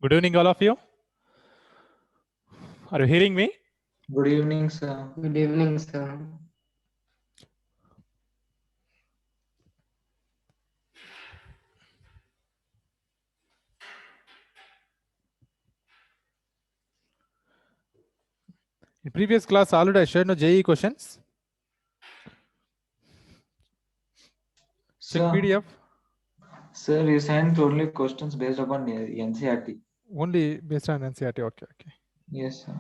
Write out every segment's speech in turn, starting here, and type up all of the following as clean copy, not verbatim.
Good evening, all of you. Are you hearing me? Good evening, sir. Good evening, sir. In previous class, already I shared no JE questions. Check Sir, PDF. sir, you sent only questions based upon NCRT. Only based on NCRT. Okay. Yes, sir.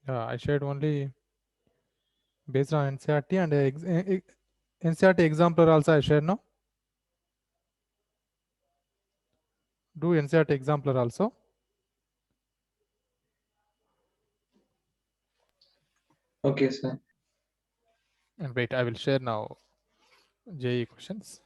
I shared only based on NCRT and NCRT example also I shared no. Do NCRT example also. Okay, sir. And wait, I will share now JE questions.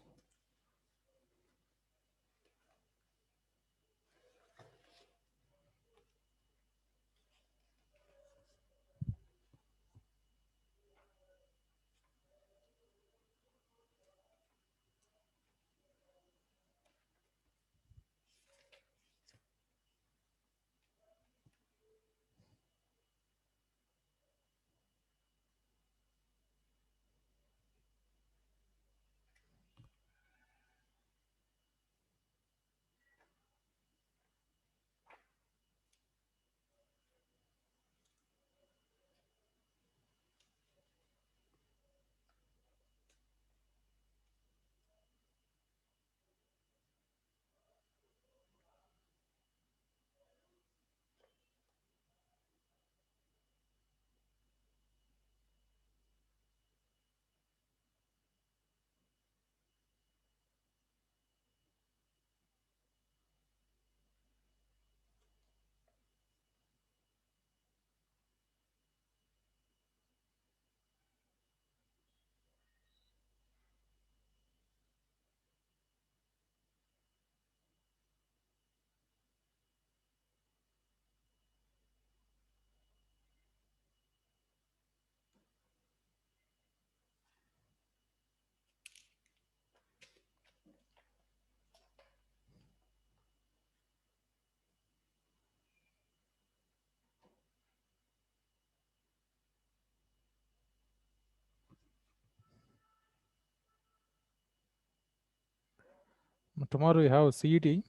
Tomorrow we have CET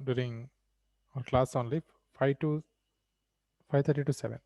during our class only 5 to 5:30 to 7.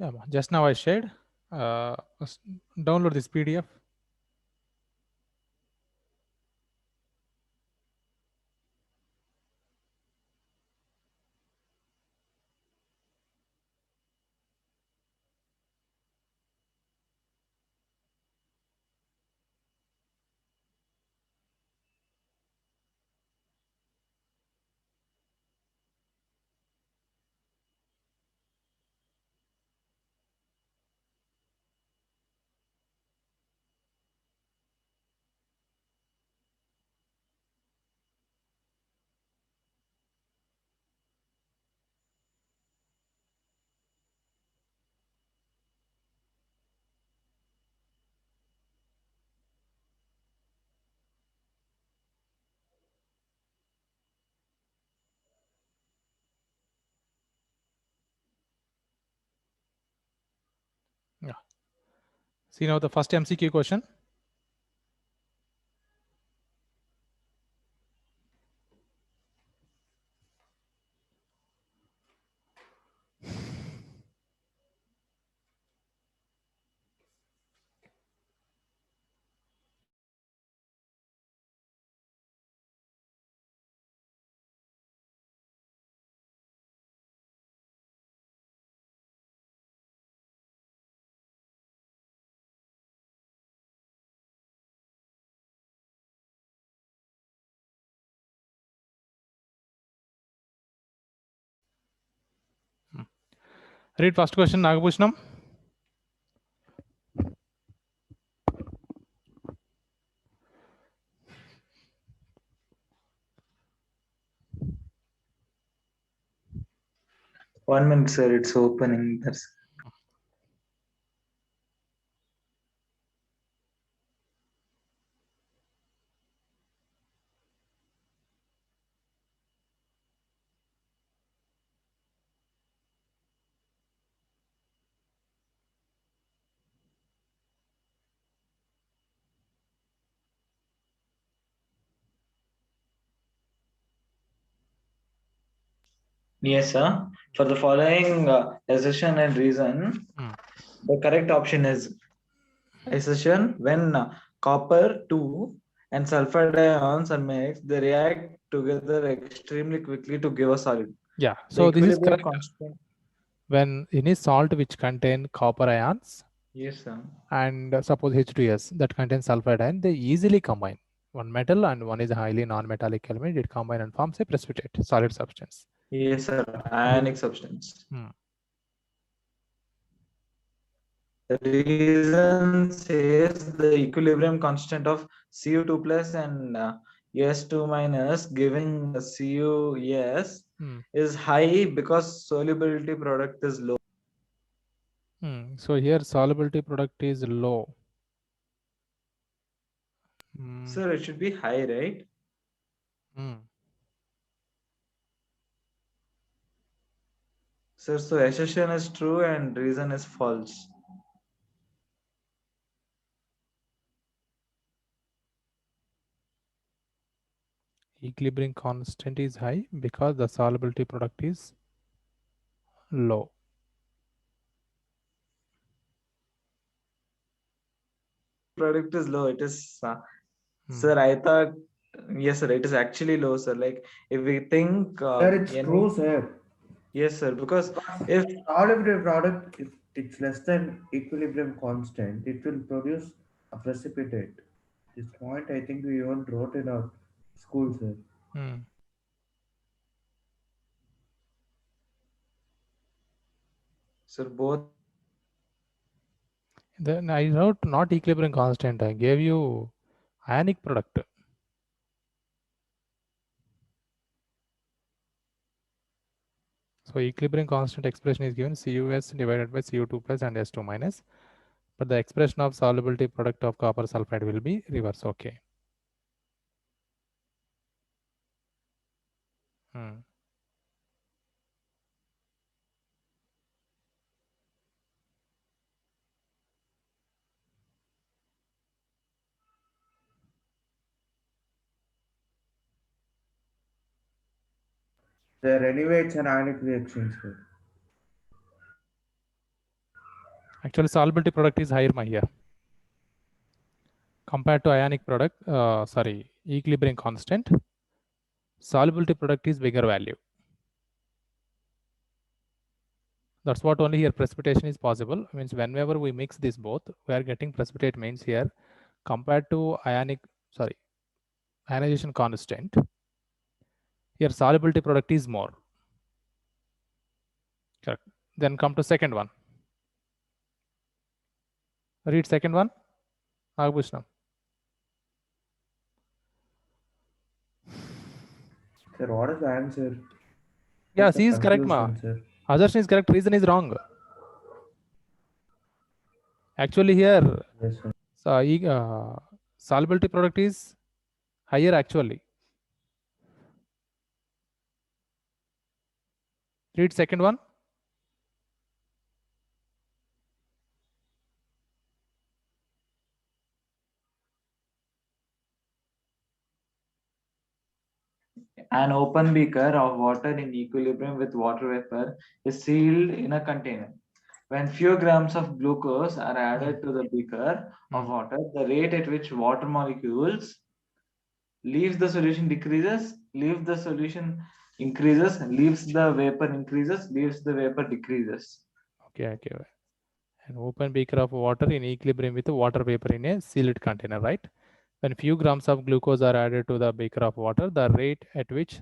Yeah, just now I shared. Download this PDF. Yeah. See now the first MCQ question. Read first question, Nagabhushnam. One minute, sir. It's opening. That's yes, sir. For the following assertion and reason, the correct option is assertion when copper 2 and sulfur ions are mixed, they react together extremely quickly to give a solid. Yeah, The so this is equilibrium correct. constant. When in a salt which contain copper ions Yes, sir. and suppose H2S that contains sulfide ion, they easily combine. One metal and one is a highly non-metallic element. It combine and forms a precipitate, solid substance. Yes, sir. Ionic substance. Hmm. The reason says the equilibrium constant of Cu2 plus and S2 minus giving CuS Hmm. is high because solubility product is low. So here solubility product is low. Hmm. Sir, it should be high, right? Hmm. Sir, so assertion is true and reason is false. Equilibrium constant is high because the solubility product is low. Product is low. It is, Hmm. sir, I thought, yes, sir, it is actually low, sir. Like if we think, Sir, it's any, true, sir. yes, sir, because Because if, soluble product, if it's less than equilibrium constant, it will produce a precipitate. This point I think we even wrote in our school, sir. Hmm. sir, both Then I wrote not equilibrium constant. I gave you ionic product. So equilibrium constant expression is given CuS divided by Cu2 plus and S2 minus. But the expression of solubility product of copper sulfide will be reverse. Okay. Hmm. Sir, anyway, it's an ionic reaction, sir. Actually, solubility product is higher here. Compared to ionic product, equilibrium constant, solubility product is bigger value. That's what only here precipitation is possible. Means whenever we mix this both, we are getting precipitate means here compared to ionization constant. Here solubility product is more. Correct. Then come to second one. Read second one. Nagbhushanam. Sir, what is the answer? Yeah, What's the C is correct, ma. conclusion, sir? Assertion is correct. Reason is wrong. Actually, here Yes, sir. solubility product is higher actually. Read second one. An open beaker of water in equilibrium with water vapor is sealed in a container. When few grams of glucose are added to the beaker of water, the rate at which water molecules leaves the solution decreases, leaves the solution increases, leaves the vapor increases, leaves the vapor decreases. Okay. An open beaker of water in equilibrium with water vapor in a sealed container, right? When few grams of glucose are added to the beaker of water, the rate at which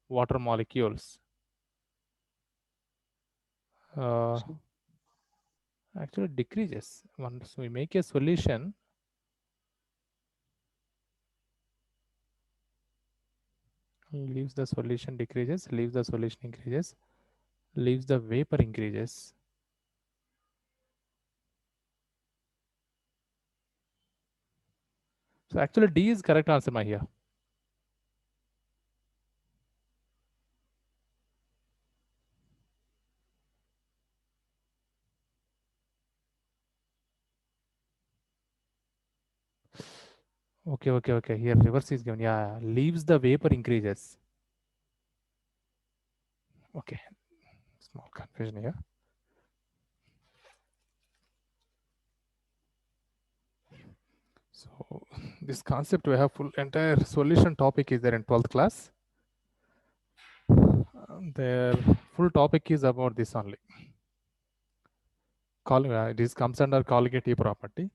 water molecules actually decreases. Once we make a solution, leaves the solution decreases, leaves the solution increases, leaves the vapor increases. So actually D is correct answer, my here. Okay. Here reverse is given. Yeah, leaves the vapor increases. Okay, small confusion here. So this concept we have full entire solution topic is there in 12th class. Their full topic is about this only. This comes under colligative property.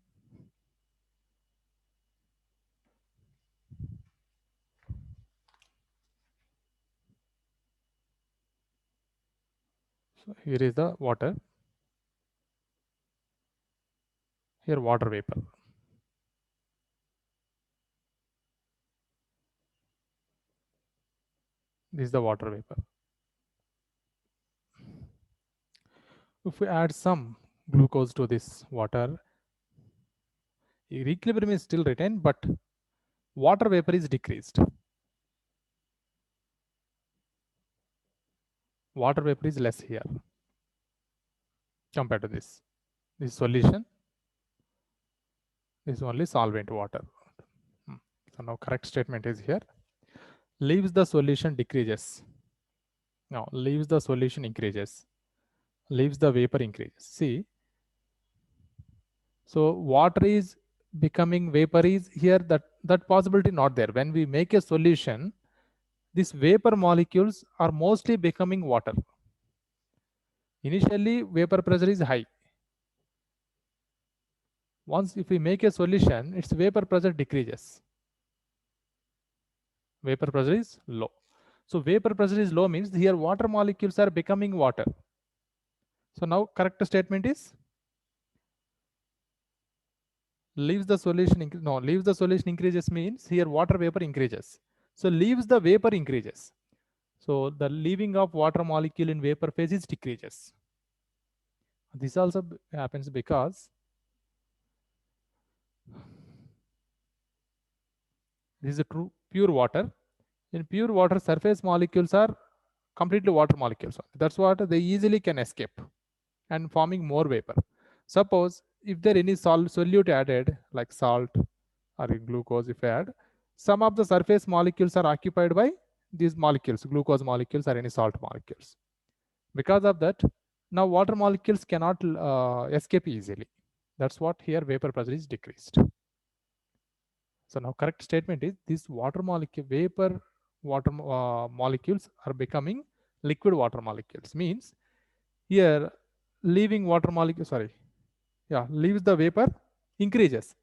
So here is the water. Here water vapor. This is the water vapor. If we add some glucose to this water, equilibrium is still retained, but water vapor is decreased. Water vapor is less here compared to this. This solution is only solvent water. So now correct statement is here. Leaves the solution decreases. Now leaves the solution increases. Leaves the vapor increases. See, so water is becoming vapor is here, that possibility not there. When we make a solution, these vapor molecules are mostly becoming water. Initially vapor pressure is high. Once if we make a solution, its vapor pressure decreases. Vapor pressure is low. So vapor pressure is low means here water molecules are becoming water. So now correct statement is leaves the solution increases means here water vapor increases. So leaves the vapor increases. So the leaving of water molecule in vapor phase is decreases. This also happens because this is a true pure water. In pure water, surface molecules are completely water molecules. That's what they easily can escape and forming more vapor. Suppose if there any solute added like salt or glucose, if add, some of the surface molecules are occupied by these molecules, glucose molecules or any salt molecules. Because of that, Now water molecules cannot escape easily. That's what here vapor pressure is decreased. So now correct statement is this vapor water molecules are becoming liquid water molecules. Means here leaving water molecule, leaves the vapor increases.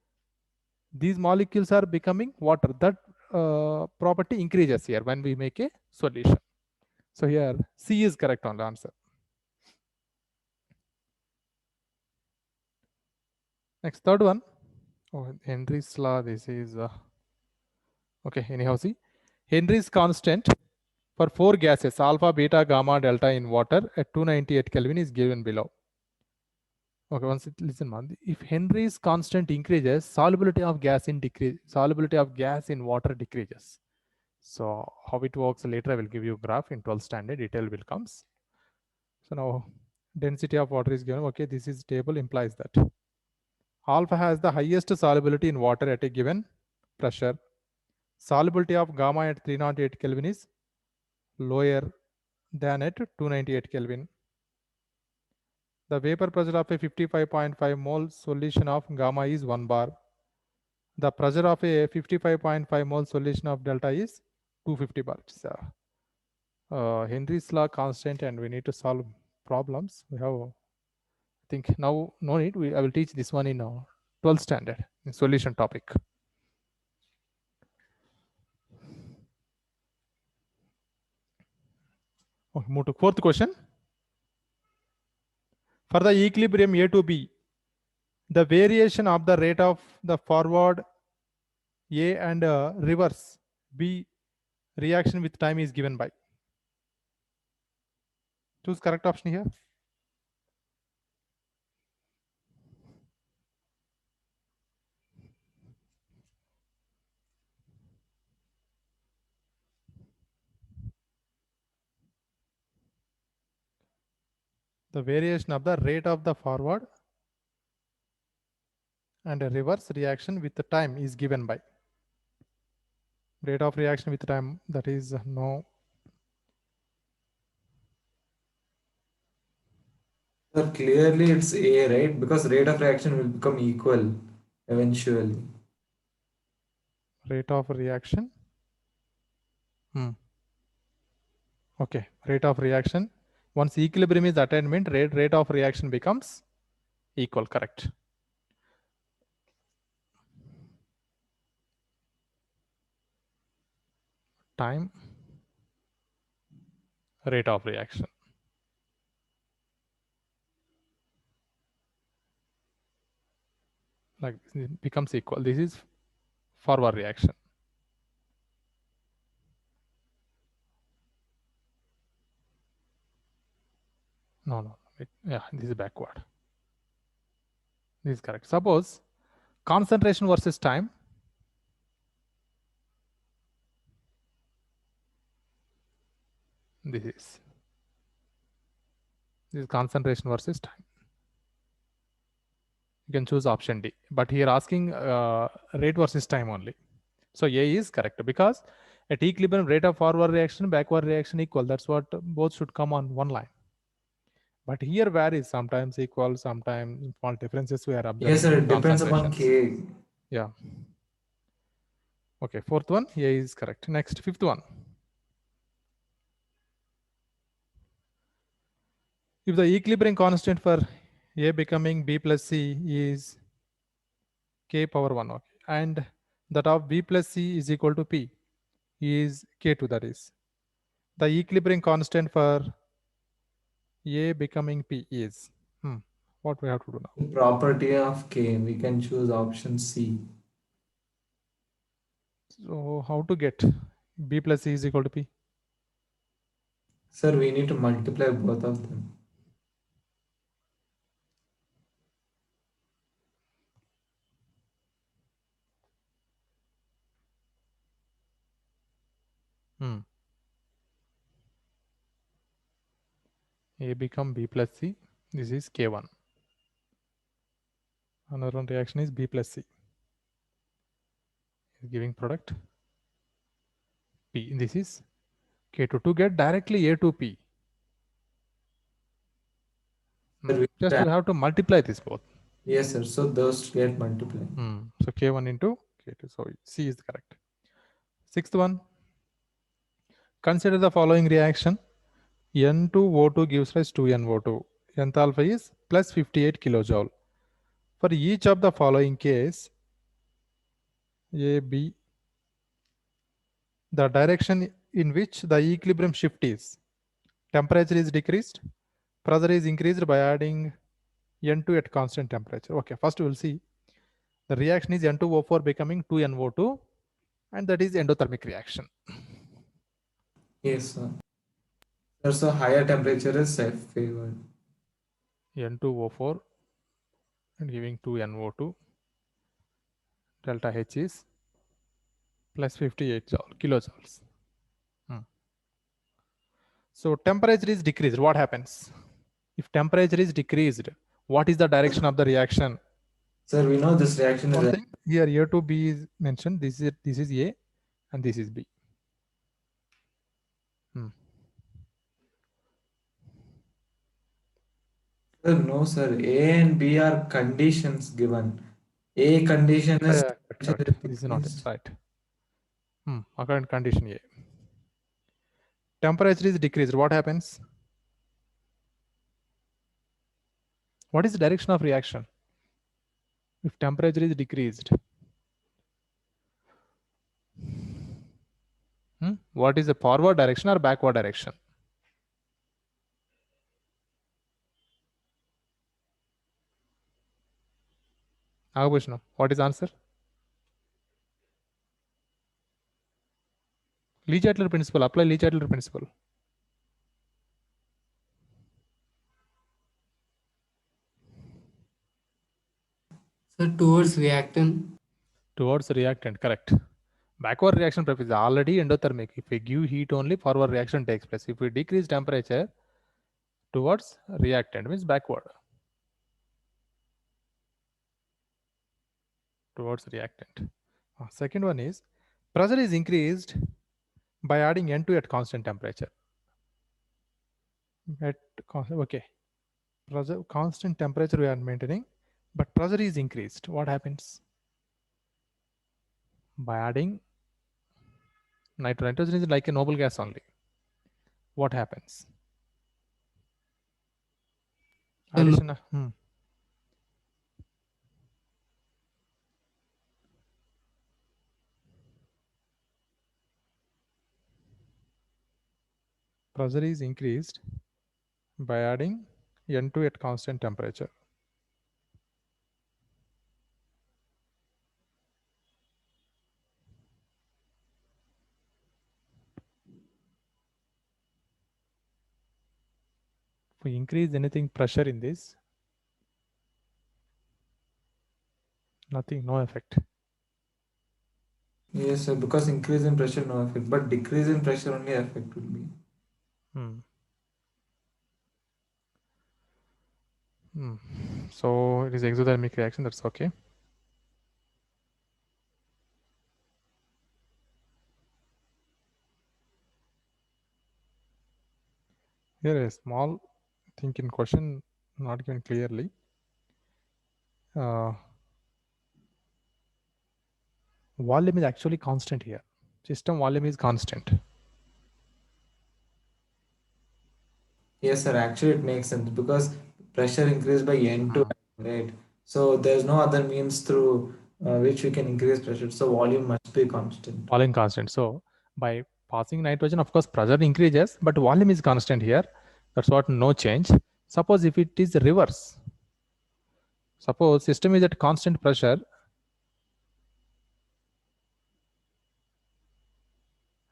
These molecules are becoming water. That property increases here when we make a solution. So here C is correct on the answer. Next, third one. Oh, Henry's law. This is okay. Anyhow, see Henry's constant for 4 gases alpha, beta, gamma, delta in water at 298 Kelvin is given below. Okay, once listen, man. If Henry's constant increases, solubility of gas in water decreases. So how it works later, I will give you a graph in 12th standard. Detail will comes. So now density of water is given. Okay, this is table implies that alpha has the highest solubility in water at a given pressure. Solubility of gamma at 308 Kelvin is lower than at 298 Kelvin. The vapor pressure of a 55.5 mole solution of gamma is 1 bar. The pressure of a 55.5 mole solution of delta is 250 bars. Henry's law constant, and we need to solve problems. We have, I think now no need. I will teach this one in 12th standard in solution topic. Okay, move to fourth question. For the equilibrium A to B, the variation of the rate of the forward A and reverse B reaction with time is given by. Choose correct option here. The variation of the rate of the forward and a reverse reaction with the time is given by. Rate of reaction with time, that is no. Sir, clearly it's A, right? Because rate of reaction will become equal eventually. Rate of reaction. Okay, rate of reaction. Once equilibrium is attainment, rate of reaction becomes equal, correct. Time, rate of reaction. Like it becomes equal. This is forward reaction. No. Yeah, this is backward. This is correct. Suppose concentration versus time. This is concentration versus time. You can choose option D, but here asking rate versus time only. So A is correct because at equilibrium rate of forward reaction, backward reaction equal. That's what both should come on one line. But here varies, sometimes equal, sometimes small differences we are observing. Yes, sir, it depends upon K. Yeah. Okay, fourth one, A is correct. Next, fifth one. If the equilibrium constant for A becoming B plus C is K power 1, okay, and that of B plus C is equal to P is K2, that is. The equilibrium constant for A becoming P is, what we have to do now? Property of K, we can choose option C. So how to get B plus C is equal to P? Sir, we need to multiply both of them. A become B plus C. This is K1. Another one reaction is B plus C. Is giving product P. This is K2. To get directly A to P, Just you have to multiply this both. Yes, sir. So those get multiplied. So K1 into K2. So C is correct. Sixth one. Consider the following reaction. N2O2 gives rise to NO2. Enthalpy is plus 58 kilojoule. For each of the following case, A, B, the direction in which the equilibrium shift is. Temperature is decreased, pressure is increased by adding N2 at constant temperature. Okay, first we'll see. The reaction is N2O4 becoming 2NO2, and that is endothermic reaction. Yes, sir. So higher temperature is favored. N2O4 and giving 2NO2. Delta H is plus 58 kilojoules. So temperature is decreased. What happens? If temperature is decreased, what is the direction of the reaction? Sir, we know this reaction One is thing here, A to B is mentioned. This is A, and this is B. Sir, no, sir. A and B are conditions given. A condition is Correct. This is not it. Right. Current condition A. Temperature is decreased. What happens? What is the direction of reaction? If temperature is decreased, what is the forward direction or backward direction? Agabhushna, what is the answer? Le-Chatler principle. Apply Le-Chatler principle. So towards reactant. Towards reactant, correct. Backward reaction is already endothermic. If we give heat only, forward reaction takes place. If we decrease temperature, towards reactant means backward. Towards reactant. Second one is pressure is increased by adding N2 at constant temperature. Okay. Pressure, constant temperature we are maintaining, but pressure is increased. What happens? By adding nitrogen is like a noble gas only. What happens? Addition. Pressure is increased by adding N2 at constant temperature. If we increase anything pressure in this, nothing, no effect. Yes, sir, because increase in pressure no effect, but decrease in pressure only effect will be. So it is exothermic reaction, that's okay. Here a small thing in question, not given clearly. Volume is actually constant here. System volume is constant. Yes, sir. Actually, it makes sense because pressure increased by N2, right? So there's no other means through which we can increase pressure. So volume must be constant. Volume constant. So by passing nitrogen, of course, pressure increases, but volume is constant here. That's what, no change. Suppose if it is reverse. Suppose system is at constant pressure.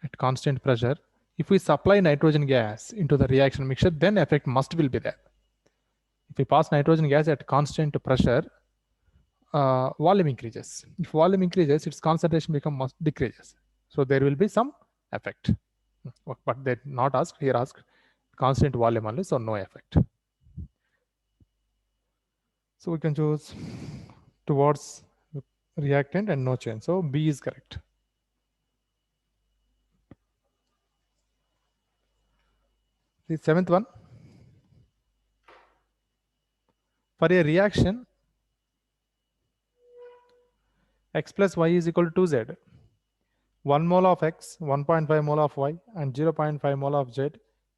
At constant pressure, if we supply nitrogen gas into the reaction mixture, then effect will be there. If we pass nitrogen gas at constant pressure, volume increases. If volume increases, its concentration decreases. So there will be some effect. But they not asked, here asked constant volume only, so no effect. So we can choose towards reactant and no change. So B is correct. The seventh one. For a reaction, x plus y is equal to 2z. 1 mole of x, 1.5 mole of y, and 0.5 mole of z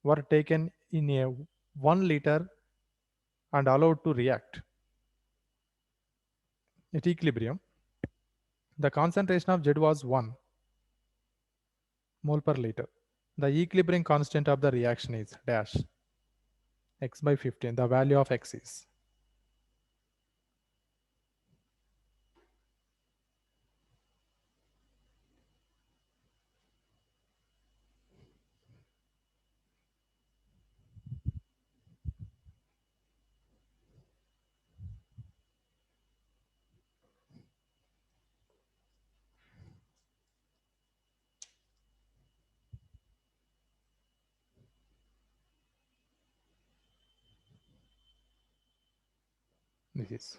were taken in a 1 liter and allowed to react. At equilibrium, the concentration of z was 1 mole per liter. The equilibrium constant of the reaction is dash x by 15. The value of x is this is.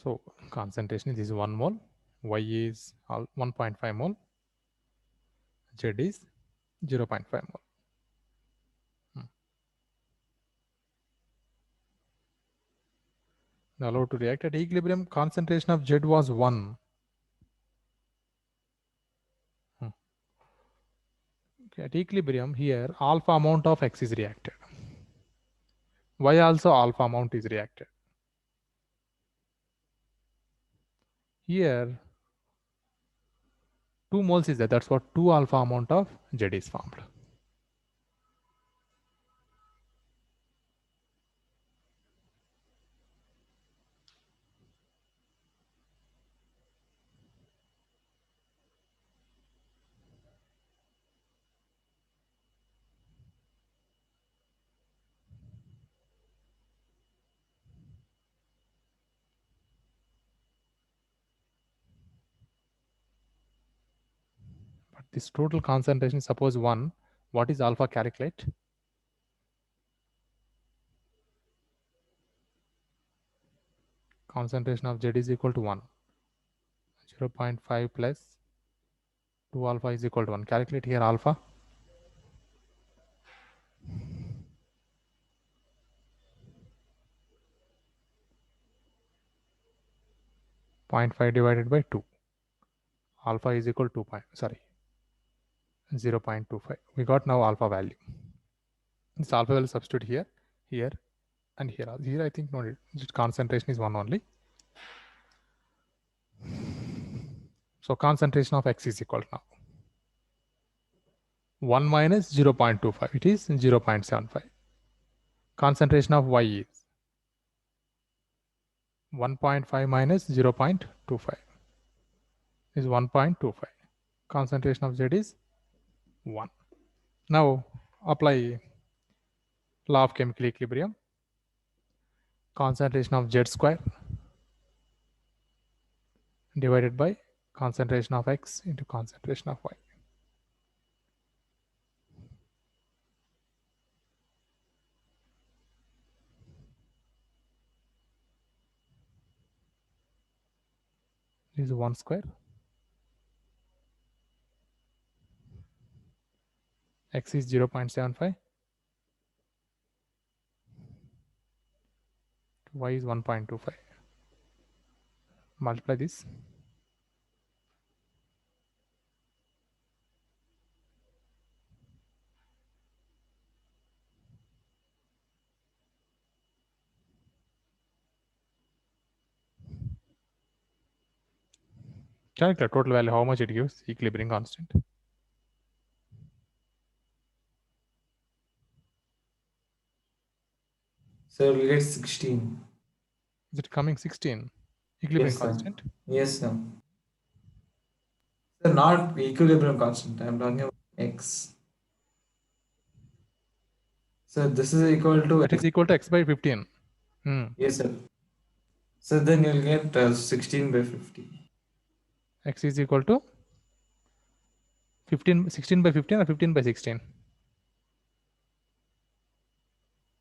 So concentration is 1 mole, y is 1.5 mole, z is 0.5 mole. Allowed to react at equilibrium, concentration of z was 1. Okay, at equilibrium, here alpha amount of x is reacted. Y also alpha amount is reacted. Here 2 moles is there. That's what 2 alpha amount of z is formed. But this total concentration, suppose 1, what is alpha? Calculate. Concentration of z is equal to 1. 0.5 plus 2 alpha is equal to 1. Calculate here alpha. Point 5 divided by 2. Alpha is equal to 0.25. We got now alpha value. This alpha will substitute here, here, and here. Here I think no need. Concentration is 1 only. So concentration of x is equal to now 1 minus 0.25. It is 0.75. Concentration of y is 1.5 minus 0.25 is 1.25. Concentration of z is 1. Now apply law of chemical equilibrium. Concentration of z square divided by concentration of x into concentration of y. This is 1 square. X is 0.75. Y is 1.25. Multiply this. Calculate total value, how much it gives, equilibrium constant. So we'll get 16. Is it coming 16? Equilibrium Yes, sir. constant. Yes, sir. So not equilibrium constant. I'm talking about x. So this is equal to That is equal to x by 15. Yes, sir. So then you'll get 16 by 50. X is equal to 16 by 15 or 15 by 16?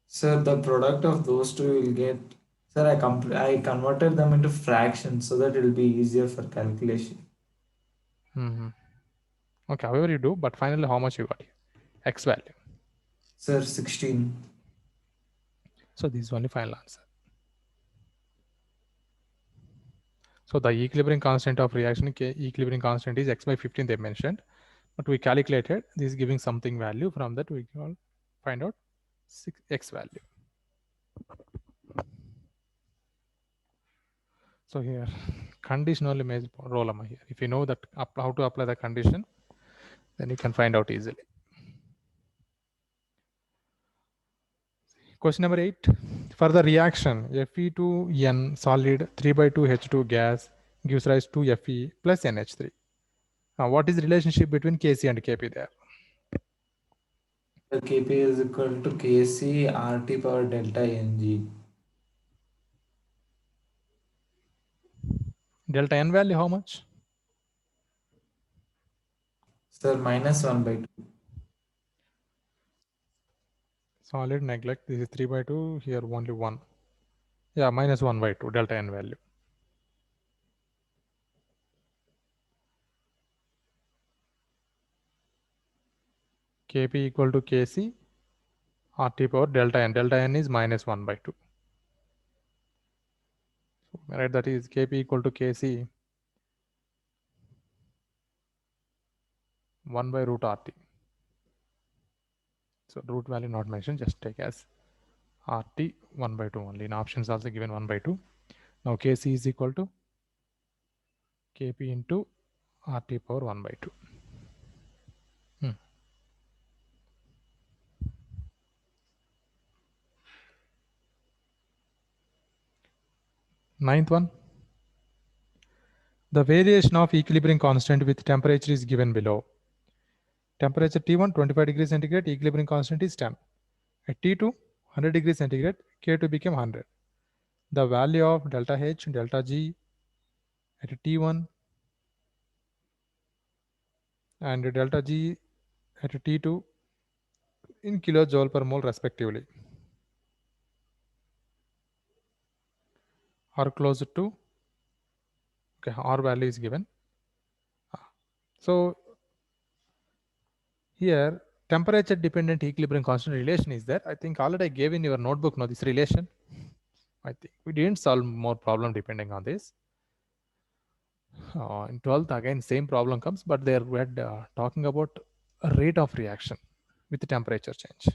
Sir, the product of those two will get. Sir, I converted them into fractions so that it will be easier for calculation. Okay, however you do, but finally how much you got here? X value. Sir, 16. So this is only final answer. So the equilibrium constant of reaction, equilibrium constant is x by 15 they mentioned, but we calculated this is giving something value. From that we can find out x value. So here conditional image role here. If you know that how to apply the condition, then you can find out easily. Question number 8. For the reaction Fe2N solid 3/2H2 gas gives rise to Fe plus NH3. Now what is the relationship between Kc and Kp there? The Kp is equal to Kc RT power delta Ng. Delta N value how much? Sir, minus 1/2. Solid neglect. This is 3/2. Here only 1. Yeah, minus 1/2 delta N value. Kp equal to Kc RT power delta N. Delta N is minus 1/2. So right, that is Kp equal to Kc 1 by root RT. So root value not mentioned, just take as RT 1/2 only. In options also given 1/2. Now Kc is equal to Kp into RT power 1/2. Ninth one. The variation of equilibrium constant with temperature is given below. Temperature T1 25 degrees centigrade, equilibrium constant is 10. At T2 100 degrees centigrade, K2 became 100. The value of delta H, delta G at T1 and delta G at T2 in kilojoule per mole respectively are closer to, okay, R value is given. So here temperature dependent equilibrium constant relation is there. I think already I gave in your notebook now this relation. I think we didn't solve more problem depending on this. In 12th again same problem comes, but they are talking about a rate of reaction with the temperature change.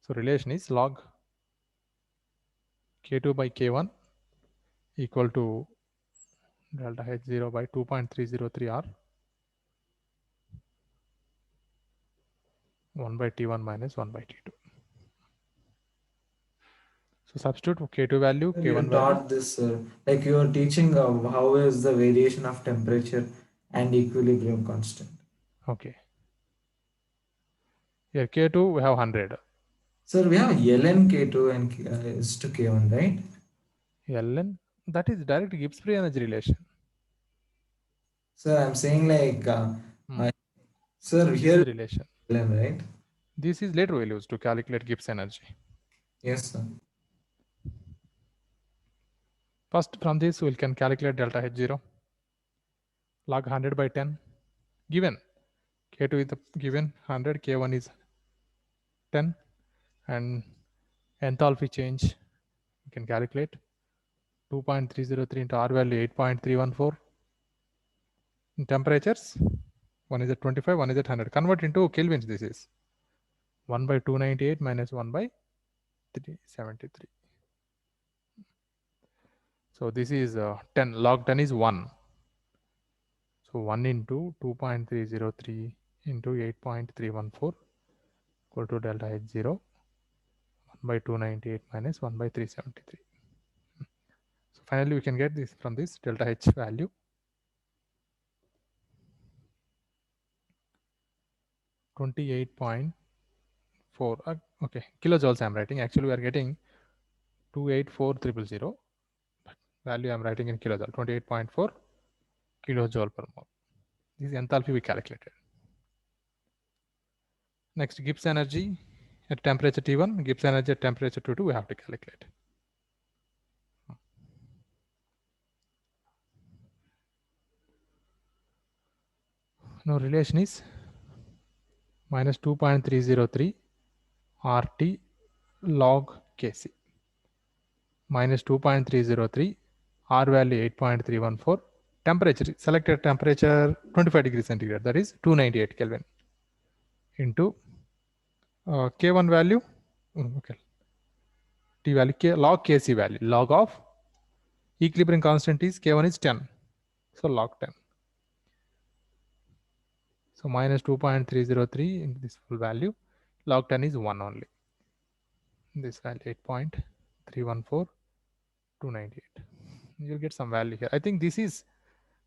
So relation is log K2 by K1 equal to delta H0 by 2.303 R 1 by T1 minus 1 by T2. So substitute K2 value, K1 You value. taught this, like you are teaching how is the variation of temperature and equilibrium constant. Okay. Here K2 we have 100. Sir, we have ln K2 and is to K1, right? Ln, that is direct Gibbs free energy relation. Sir, I'm saying like, sir, This here is relation. ln, right? This is later values to calculate Gibbs energy. Yes, sir. First from this we can calculate delta H0 log 100 by 10 given K2 is the given 100, K1 is 10, and enthalpy change we can calculate 2.303 into R value 8.314. In temperatures, one is at 25, one is at 100. Convert into kelvins. This is 1 by 298 minus 1 by 373. So this is 10. Log 10 is 1. So 1 into 2.303 into 8.314 equal to delta H0 1 by 298 minus 1 by 373. So finally we can get this from this delta H value. .4 okay, kilojoules I'm writing. Actually we are getting 284,000, but value I'm writing in kilojoule, 28.4 kilojoule per mole. This is enthalpy we calculated. Next, Gibbs energy at temperature T1, Gibbs energy at temperature T2 we have to calculate. Now relation is minus 2.303 RT log Kc minus 2.303 R value 8.314. Temperature, selected temperature 25 degrees centigrade, that is 298 Kelvin, into K1 value, okay, T value, log Kc value, log of equilibrium constant is K1 is 10, so log 10. So minus 2.303 into this full value, log 10 is 1 only. This value 8.314, 298. You'll get some value here. I think this is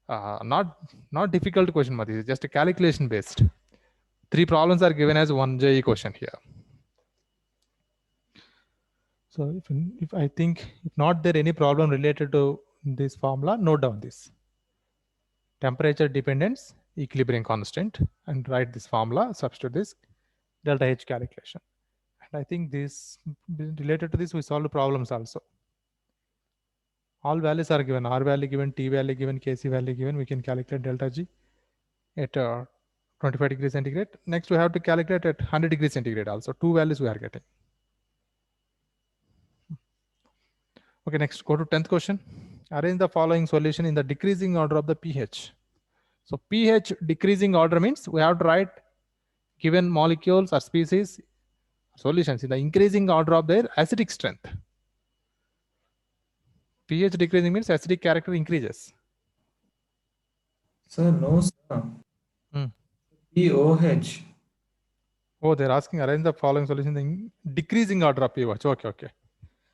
not difficult question, but this is just a calculation based. 3 problems are given as 1 JE question here. So if I think if not there any problem related to this formula, note down this. Temperature dependence, equilibrium constant, and write this formula, substitute this delta H calculation. And I think this related to this, we solve problems also. All values are given, R value given, T value given, Kc value given. We can calculate delta G at 25 degrees centigrade. Next, we have to calculate at 100 degrees centigrade also. 2 values we are getting. Okay, next, go to 10th question. Arrange the following solution in the decreasing order of the pH. So pH decreasing order means we have to write given molecules or species solutions in the increasing order of their acidic strength. pH decreasing means acidic character increases. Sir, no, sir. pOH. Oh, they're asking arrange the following solution in the decreasing order of pH. Okay, okay.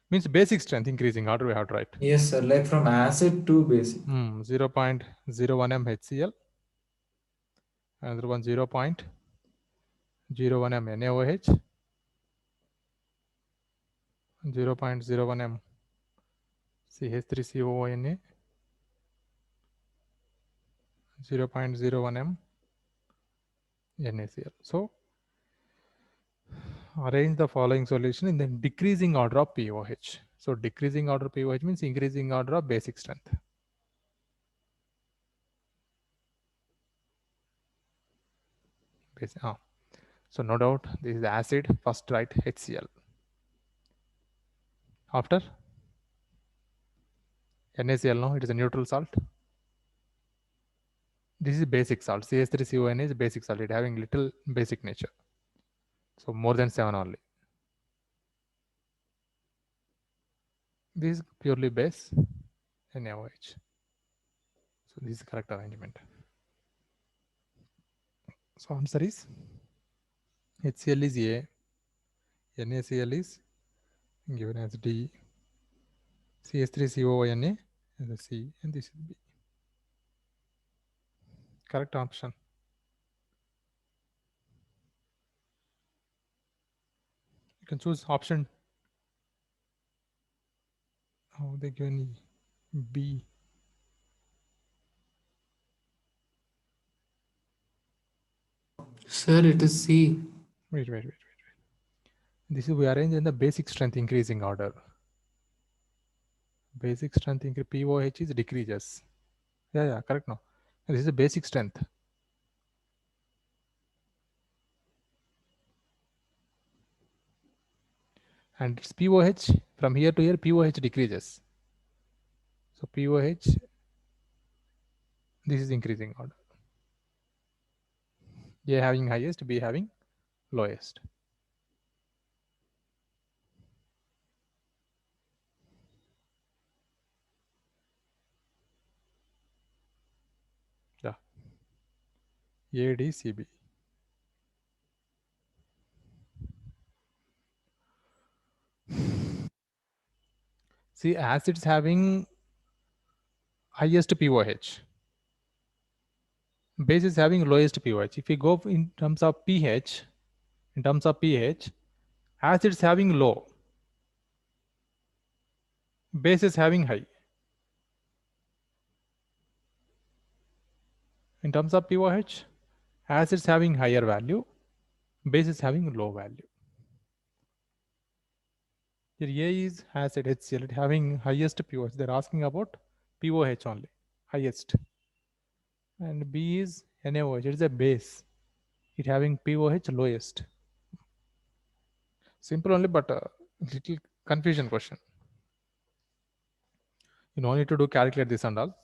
Means basic strength increasing order we have to write. Yes, sir. Like from acid to basic. 0.01 m HCl. Another one 0.01 m NaOH. 0.01 m CH3COONA. 0.01 m NaCl. So arrange the following solution in the decreasing order of pOH. So decreasing order of pOH means increasing order of basic strength. So no doubt this is acid. First write HCl. After NaCl, no, it is a neutral salt. This is basic salt. CH3CONA is basic salt. It having little basic nature. So more than 7 only. This is purely base NaOH. So this is the correct arrangement. So answer is HCl is A, NaCl is given as D, CH3CONA as a C, and this is B. Correct option. You can choose option. Oh, they given B. Sir, it is C. Wait. This is we arrange in the basic strength increasing order. Basic strength increase, pOH is decreases. Yeah, correct. No, this is a basic strength. And its pOH from here to here, pOH decreases. So pOH, this is increasing order. A having highest, B having lowest. Yeah. ADCB. See, acids having highest pOH. Base is having lowest pOH. If we go in terms of pH, acids having low, base is having high. In terms of pOH, acids having higher value, base is having low value. Here A is acid HCl, it having highest pOH. They're asking about pOH only, highest. And B is NaOH, it is a base. It having pOH lowest. Simple only, but little confusion question. You no need to do calculate this and all.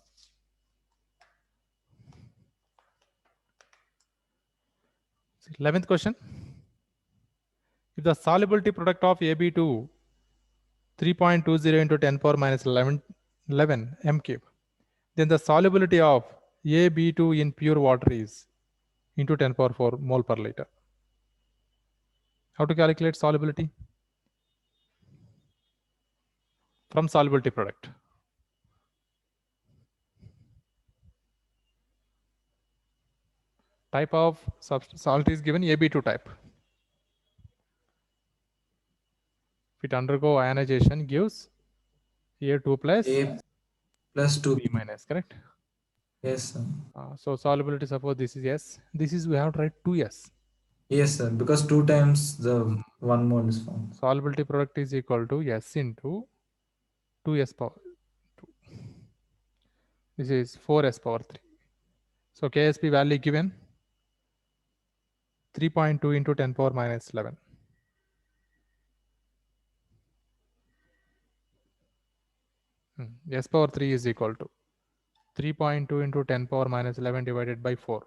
So 11th question. If the solubility product of AB2 3.20 into 10 power minus 11 m cube, then the solubility of AB2 in pure water is into 10 power 4 mole per liter. How to calculate solubility? From solubility product. Type of salt is given AB2 type. If it undergo ionization, gives A2 plus A plus 2. B minus, correct? Yes, sir. So solubility, suppose this is S. This is, we have to write 2S. Yes, sir. Because 2 times the 1 mole is formed. Solubility product is equal to S into 2S power 2. This is 4S power 3. So KSP value given 3.2 into 10 power minus 11. S power 3 is equal to 3.2 into 10 power minus 11 divided by 4.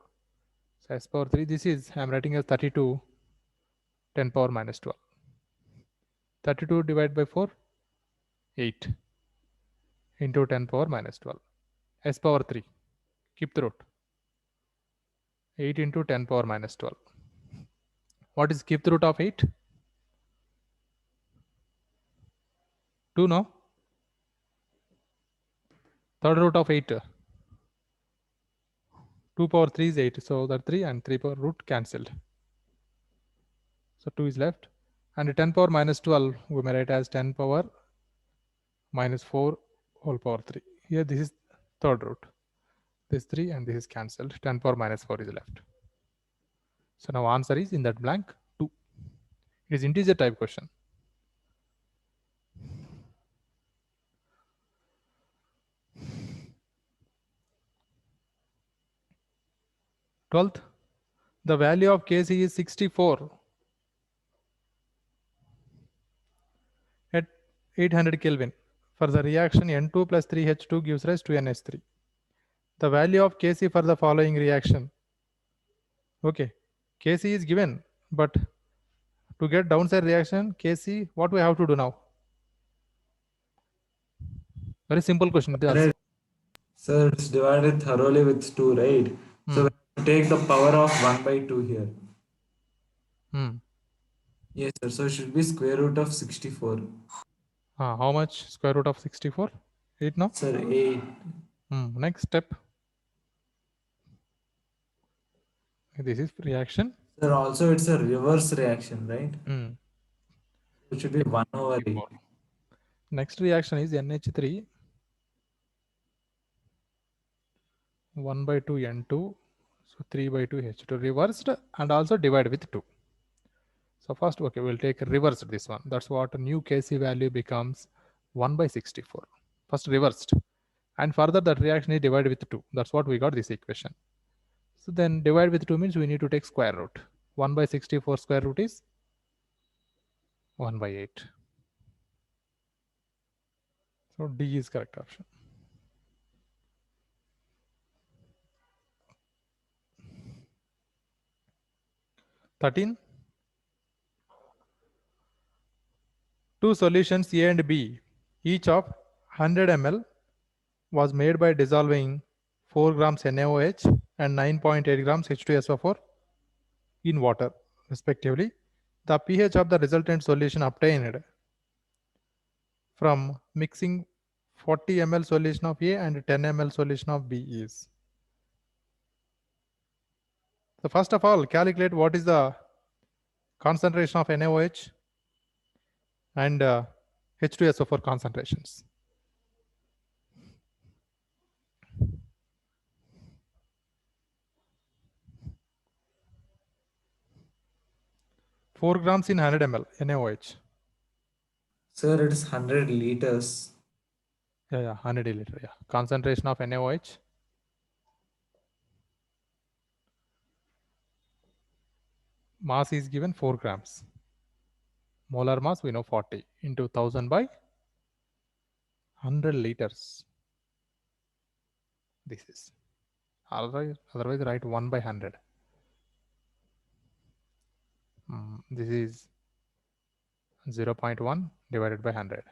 So S power 3, this is, I am writing as 32 10 power minus 12. 32 divided by 4, 8 into 10 power minus 12. S power 3, keep the root. 8 into 10 power minus 12. What is keep the root of 8? 2, no? Third root of 8. 2 power 3 is 8. So that 3 and 3 power root cancelled. So 2 is left. And 10 power minus 12, we may write as 10 power minus 4 whole power 3. Here this is third root. This 3 and this is cancelled. 10 power minus 4 is left. So now answer is in that blank 2. It is integer type question. Twelfth, the value of Kc is 64 at 800 Kelvin. For the reaction N2 plus 3H2 gives rise to NH3. The value of Kc for the following reaction. Okay, Kc is given, but to get downside reaction, Kc, what we have to do now? Very simple question. Sir, it's divided thoroughly with 2, right? So we take the power of 1 by 2 here. Yes, sir. So it should be square root of 64. How much square root of 64? 8 now? Sir, 8. Next step. This is reaction. Sir, also it's a reverse reaction, right? It should be 1 over 8. Next reaction is NH3 1 by 2 N2, so 3 by 2 H2 reversed and also divide with 2. So first, okay, we'll take reversed this one. That's what new Kc value becomes 1 by 64. First reversed, and further that reaction is divided with 2. That's what we got this equation. So then divide with 2 means we need to take square root. 1 by 64 square root is 1 by 8. So D is correct option. (13) Two solutions A and B, each of 100 ml, was made by dissolving 4 grams NaOH and 9.8 grams H2SO4 in water, respectively. The pH of the resultant solution obtained from mixing 40 ml solution of A and 10 ml solution of B is. So first of all, calculate what is the concentration of NaOH and H2SO4 concentrations. Four grams in 100 ml NaOH. Sir, it is 100 liters. Yeah, 100 liter. Yeah, concentration of NaOH. Mass is given 4 grams. Molar mass we know 40 into 1000 by 100 liters. This is otherwise write 1 by 100. This is 0.1 divided by 100.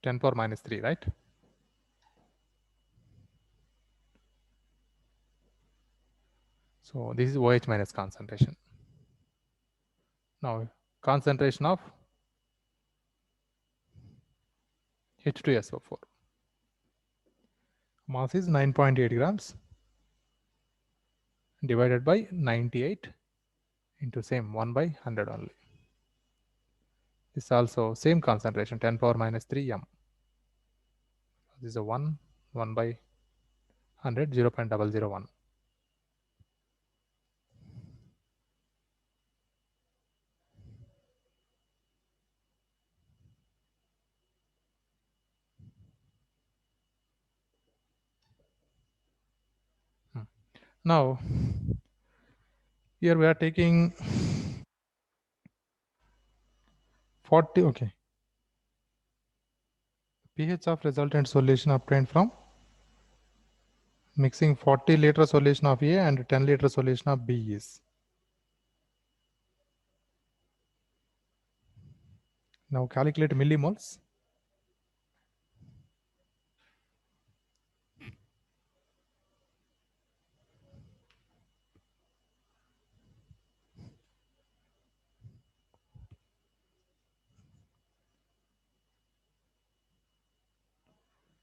10 power minus 3, right? So this is OH minus concentration. Now concentration of H2SO4. Mass is 9.8 grams divided by 98 into same 1 by 100 only. This is also same concentration, 10 power minus 3 m. This is a 1 by 100, 0.001. Now here we are taking 40, okay. pH of resultant solution obtained from mixing 40 liter solution of A and 10 liter solution of B is. Now calculate millimoles.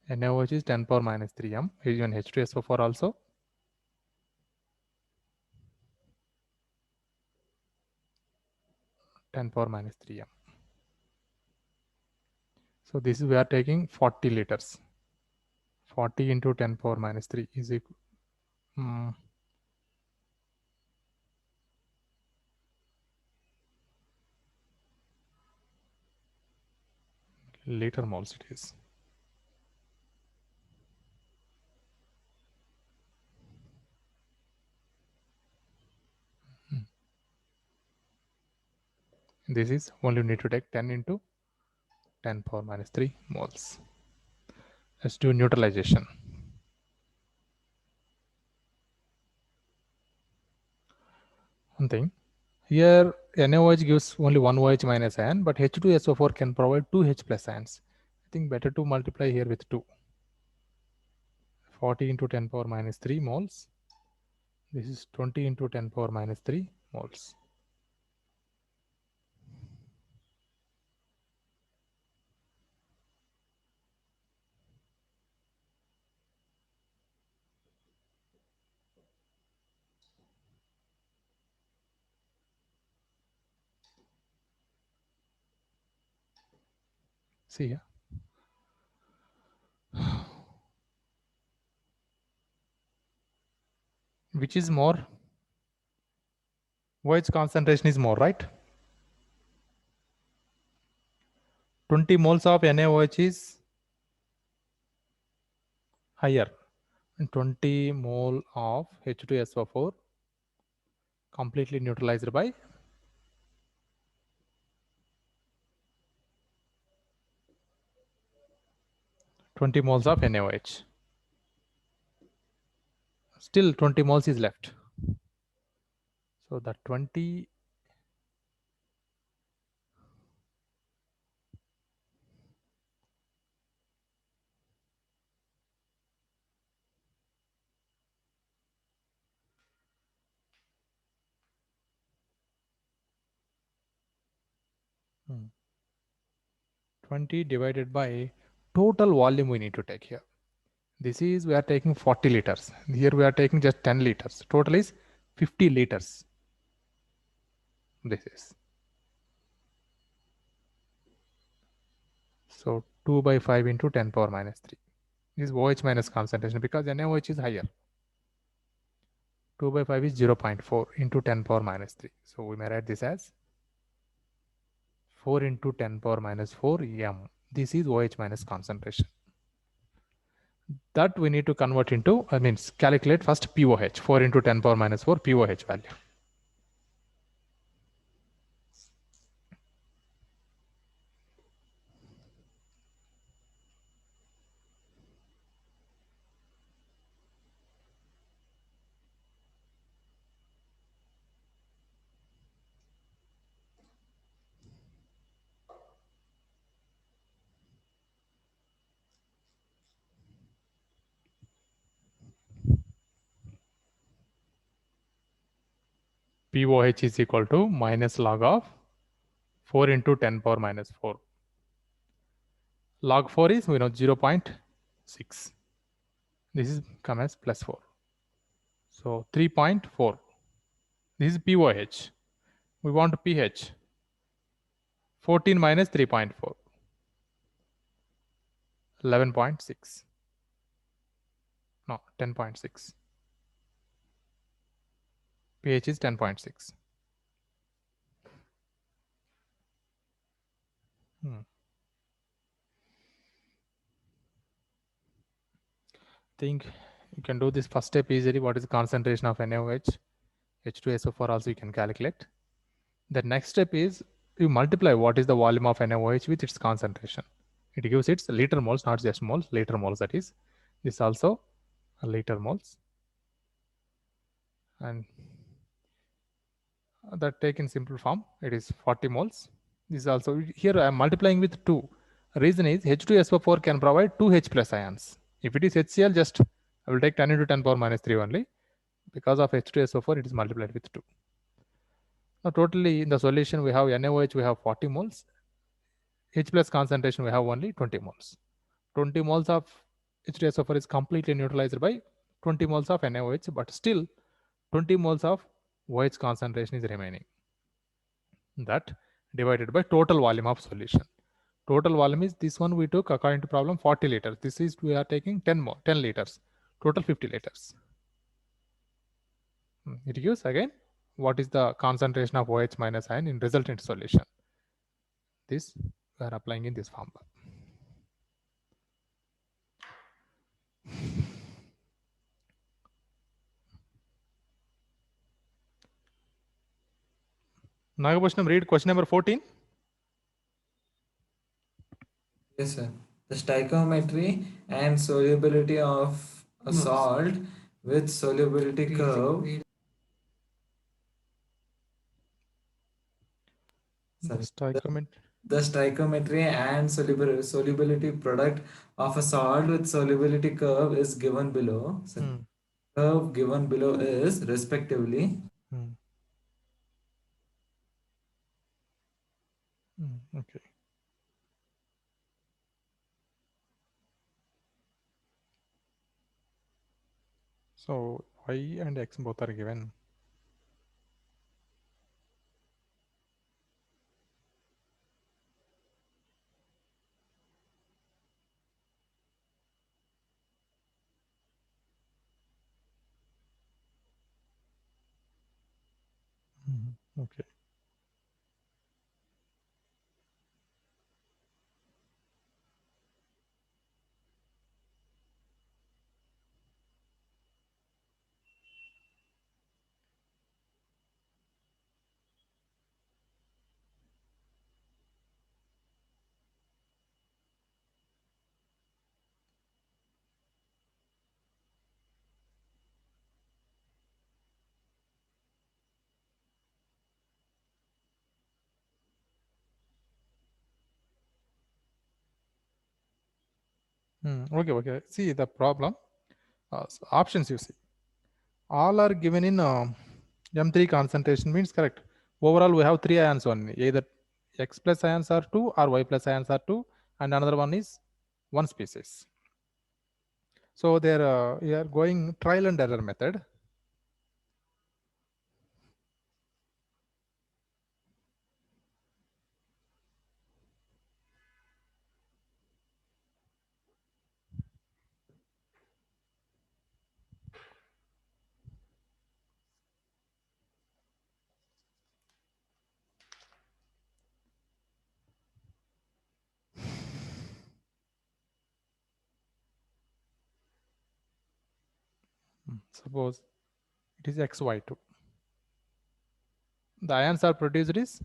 NaOH is 10 power minus 3 m. Even H2SO4 also. (10 power minus 3 m). So this is we are taking 40 liters. 40 into 10 power minus 3 is equal. Liter moles it is. This is only need to take 10 into 10 power minus 3 moles. Let's do neutralization. One thing, here NaOH gives only one OH minus ion, but H2SO4 can provide 2 H plus ions. I think better to multiply here with 2. 40 into 10 power minus 3 moles. This is 20 into 10 power minus 3 moles. See here. Which is more? OH concentration is more, right? 20 moles of NaOH is higher, and 20 mole of H2SO4 completely neutralized by 20 moles of NaOH. Still 20 moles is left. So that 20 20 divided by total volume we need to take here. This is we are taking 40 liters. Here we are taking just 10 liters. Total is 50 liters. This is. So 2 by 5 into 10 power minus 3. This is OH minus concentration because NaOH is higher. 2 by 5 is 0.4 into 10 power minus 3. So we may write this as 4 into 10 power minus 4 m. This is OH minus concentration. That we need to convert into, calculate first POH, 4 into 10 power minus 4 POH value. POH is equal to minus log of 4 into 10 power minus 4. Log 4 is, we know, 0.6. This is come as plus 4. So 3.4. This is POH. We want pH. 14 minus 3.4. 11.6. No, 10.6. pH is 10.6. Think you can do this first step easily. What is the concentration of NaOH? H2SO4 also you can calculate. The next step is you multiply what is the volume of NaOH with its concentration. It gives its liter moles, not just moles, liter moles. That is, this also a liter moles. And that take in simple form, it is 40 moles. This is also, here I am multiplying with 2. Reason is H2SO4 can provide 2 H plus ions. If it is HCl, just I will take 10 into 10 power minus 3 only. Because of H2SO4, it is multiplied with 2. Now totally in the solution we have NaOH, we have 40 moles. H plus concentration we have only 20 moles. 20 moles of H2SO4 is completely neutralized by 20 moles of NaOH, but still 20 moles of OH concentration is remaining. That divided by total volume of solution. Total volume is this one we took according to problem 40 liters. This is we are taking 10 liters. Total 50 liters. It gives again what is the concentration of OH minus ion in resultant solution. This we are applying in this formula. Nagabhushanam, read question number 14. Yes, sir. The stoichiometry and solubility of a salt with solubility curve. The stoichiometry and solubility product of a salt with solubility curve is given below. Curve given below is respectively. Okay. So y and x both are given. Okay. Okay. See the problem. Options you see. All are given in M3 concentration means correct. Overall, we have 3 ions only. Either X plus ions are 2 or Y plus ions are 2, and another one is one species. So there we are going trial and error method. Suppose it is XY2. The ions are produced is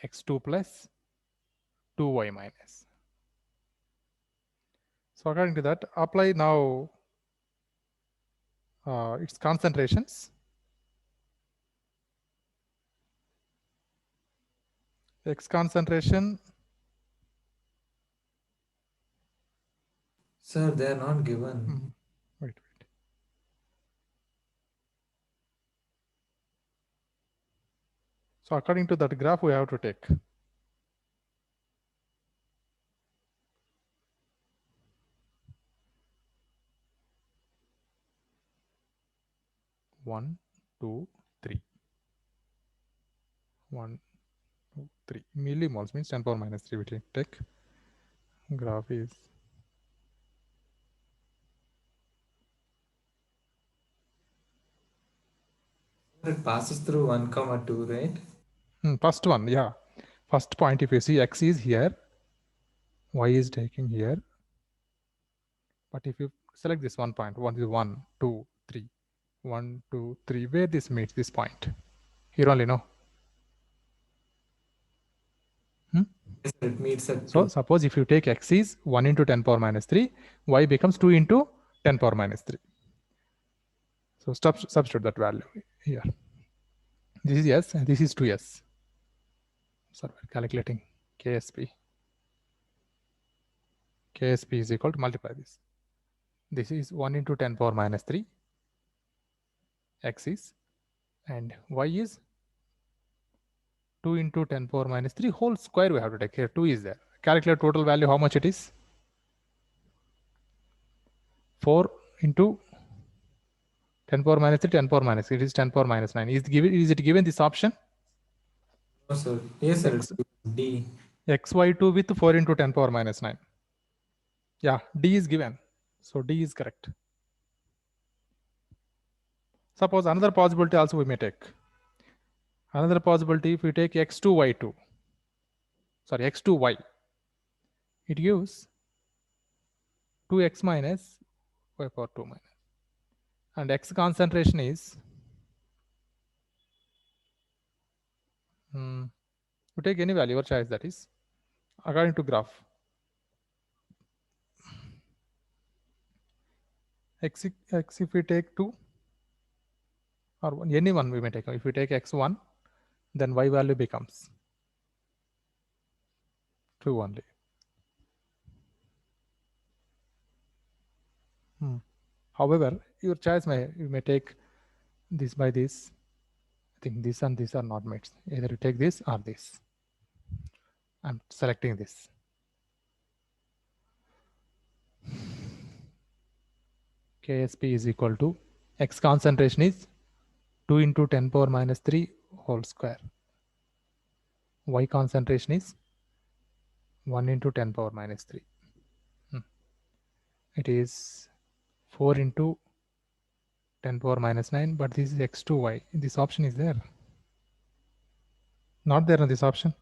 X2 plus 2Y minus. So according to that, apply now its concentrations. X concentration. Sir, they are not given. Wait. So according to that graph, we have to take. One, two, three. 1, 2, 3 millimoles means 10 power minus 3. We take graph is It passes through 1, 2, right? first one, yeah. First point, if you see x is here, y is taking here. But if you select this one point, 1, 2, 3, 1, 2, 3, where this meets this point, here only, no? Yes, sir, it meets at So 2. suppose if you take x is 1 into 10 power minus 3, y becomes 2 into 10 power minus 3. So substitute that value here. This is s and this is 2s. So we're calculating KSP. KSP is equal to multiply this. This is 1 into 10 power minus 3. X is, and y is 2 into 10 power minus 3 whole square we have to take here. 2 is there. Calculate total value, how much it is? 4 into 10 power minus 3, 10 power minus 3. It is 10 power minus 9. Is it given this option? No, sir. Yes, sir. It's D. xy2 with 4 into 10 power minus 9. Yeah, D is given. So D is correct. Suppose another possibility also we may take. Another possibility, if we take x2y2, sorry, x2y, it gives 2x minus y power 2 minus. And x concentration is, you take any value, your choice, that is, according to graph. X if we take 2, or 1, any one we may take. If we take x1, then y value becomes 2 only. However, your choice you may take this by this. I think this and this are not mates. Either you take this or this. I'm selecting this. KSP is equal to x concentration is 2 into 10 power minus 3 whole square. Y concentration is 1 into 10 power minus 3. It is 4 into 10 power minus 9, but this is x2y. This option is there. Not there in this option.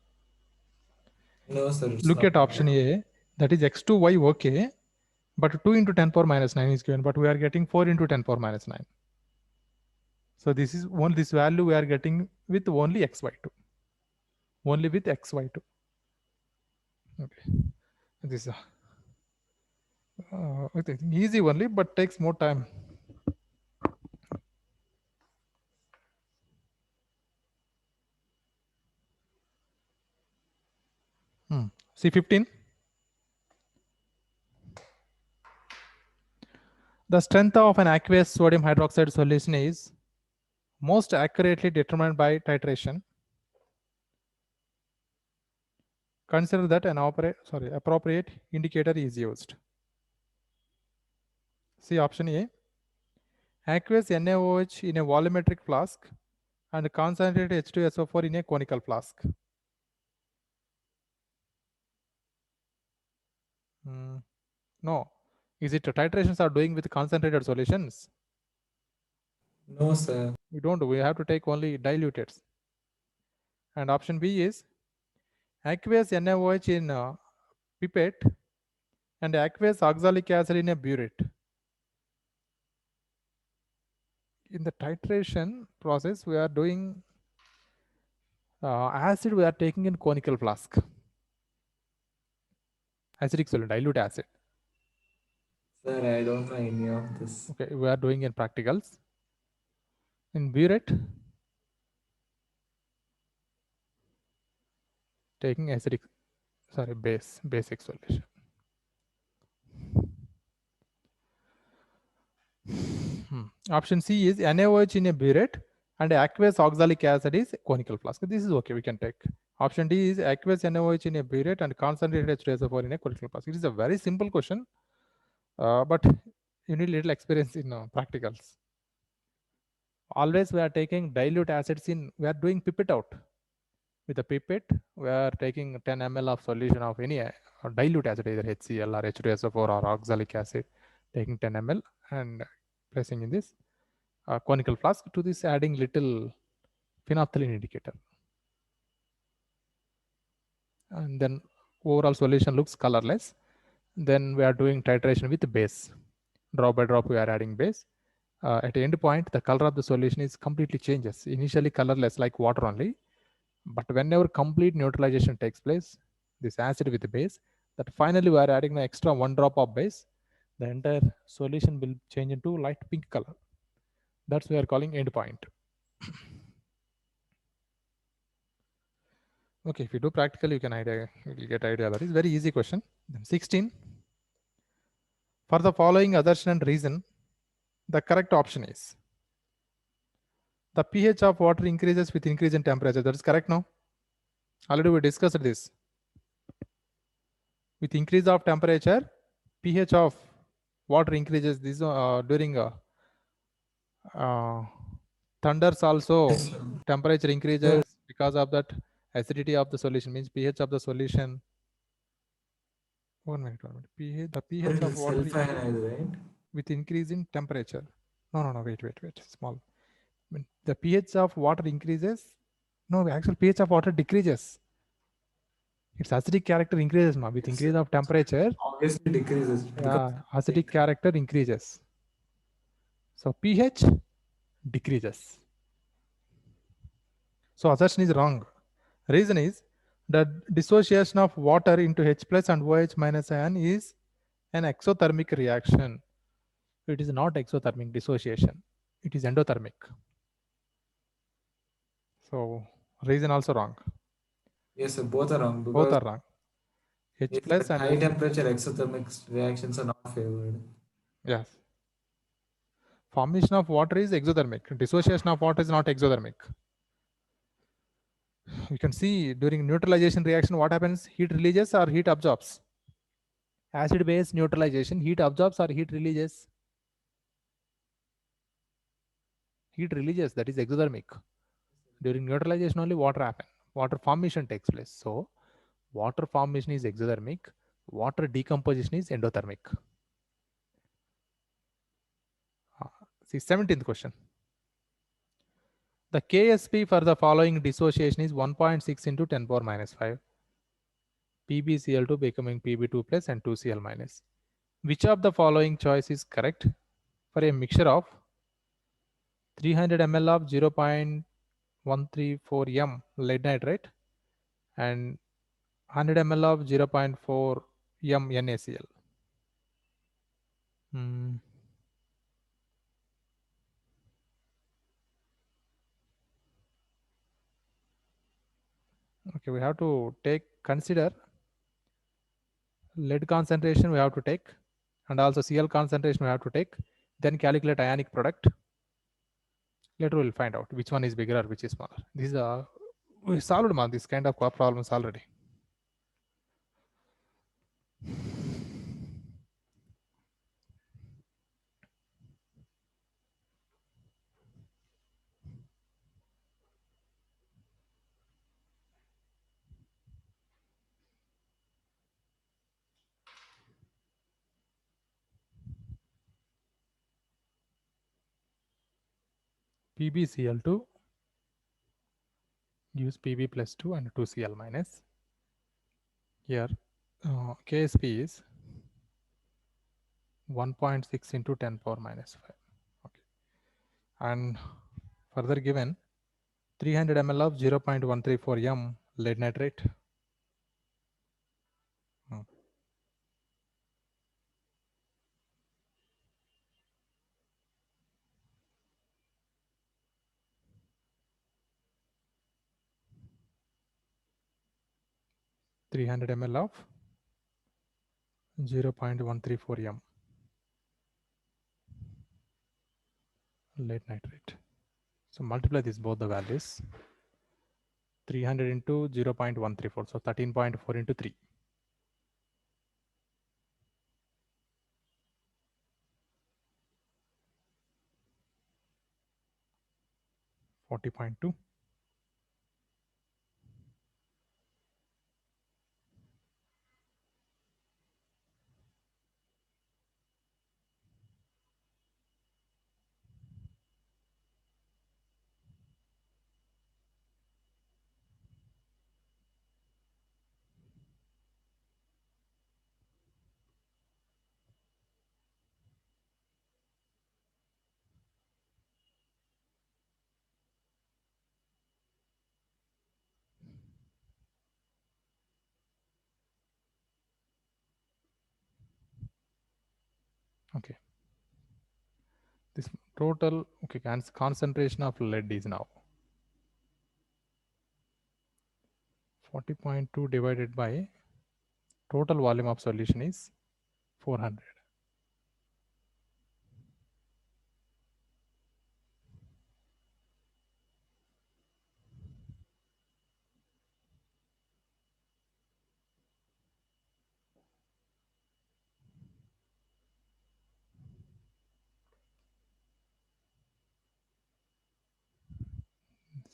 No, sir. Look at option A, that is x2y, okay, but 2 into 10 power minus 9 is given, but we are getting 4 into 10 power minus 9. So this is this value we are getting with only xy2. Only with xy2. Okay. This is I think easy only, but takes more time. C15. The strength of an aqueous sodium hydroxide solution is most accurately determined by titration. Consider that an appropriate indicator is used. See option A. Aqueous NaOH in a volumetric flask and concentrated H2SO4 in a conical flask. No. Is it titrations are doing with concentrated solutions? No, sir. We don't. We have to take only diluteds. And option B is aqueous NaOH in a pipette and aqueous oxalic acid in a burette. In the titration process, we are doing acid we are taking in conical flask. Acidic solid, dilute acid. Sir, I don't know any of this. Okay, we are doing in practicals. In burette, taking basic solution. Option C is NaOH in a burette and aqueous oxalic acid is conical flask. This is okay, we can take. Option D is aqueous NaOH in a burette and concentrated H2SO4 in a conical flask. It is a very simple question, but you need little experience in practicals. Always we are taking dilute acids in, we are doing pipette out. With a pipette, we are taking 10 ml of solution of any dilute acid, either HCl or H2SO4 or oxalic acid, taking 10 ml and placing in this conical flask. To this, adding little phenolphthalein indicator. And then overall solution looks colorless. Then we are doing titration with base. Drop by drop, we are adding base. At the end point, the color of the solution is completely changes. Initially colorless like water only, but whenever complete neutralization takes place, this acid with the base, that finally we are adding an extra 1 drop of base, the entire solution will change into light pink color. That's we are calling end point. Okay, if you do practical, you can get idea. That is very easy question. Then 16. For the following assertion and reason, the correct option is the pH of water increases with increase in temperature. That is correct now. Already we discussed this. With increase of temperature, pH of water increases. This during thunders also Yes, sir. temperature increases because of that acidity of the solution, means pH of the solution. 1 minute. pH, the pH It of is water sulfide, right? with increase in temperature. No, wait. Small. When the pH of water increases, no, actual pH of water decreases. Its acidic character increases with Yes, increase sir. of temperature. Obviously decreases because Acidic character increases. So pH decreases. So assertion is wrong. Reason is the dissociation of water into H plus and OH minus ion is an exothermic reaction. It is not exothermic dissociation. It is endothermic. So reason also wrong. yes, sir, both are wrong Both because are wrong. H yes, plus at and high temperature exothermic reactions are not favored. yes. Formation of water is exothermic. Dissociation of water is not exothermic. You can see during neutralization reaction what happens, heat releases or heat absorbs. Acid base neutralization, heat absorbs or heat releases. Heat releases, that is exothermic. During neutralization only water happen. Water formation takes place. So water formation is exothermic. Water decomposition is endothermic. See 17th question. The KSP for the following dissociation is 1.6 into 10 power minus 5. PbCl2 becoming Pb2 plus and 2Cl minus. Which of the following choice is correct for a mixture of 300 ml of 0.134 m lead nitrate and 100 ml of 0.4 m NaCl? Okay, we have to consider lead concentration we have to take, and also Cl concentration we have to take, then calculate ionic product. Later we'll find out which one is bigger or which is smaller. These are, we solved this kind of problems already. PbCl2 gives Pb plus 2 and 2Cl minus. Here KSP is 1.6 into 10 power minus 5. Okay. And further given 300 ml of 0.134 m lead nitrate. 300 ml of 0.134 m lead nitrate. So multiply this both the values. 300 into 0.134. So 13.4 into 3. 40.2. Okay. This total concentration of lead is now 40.2 divided by total volume of solution is 400.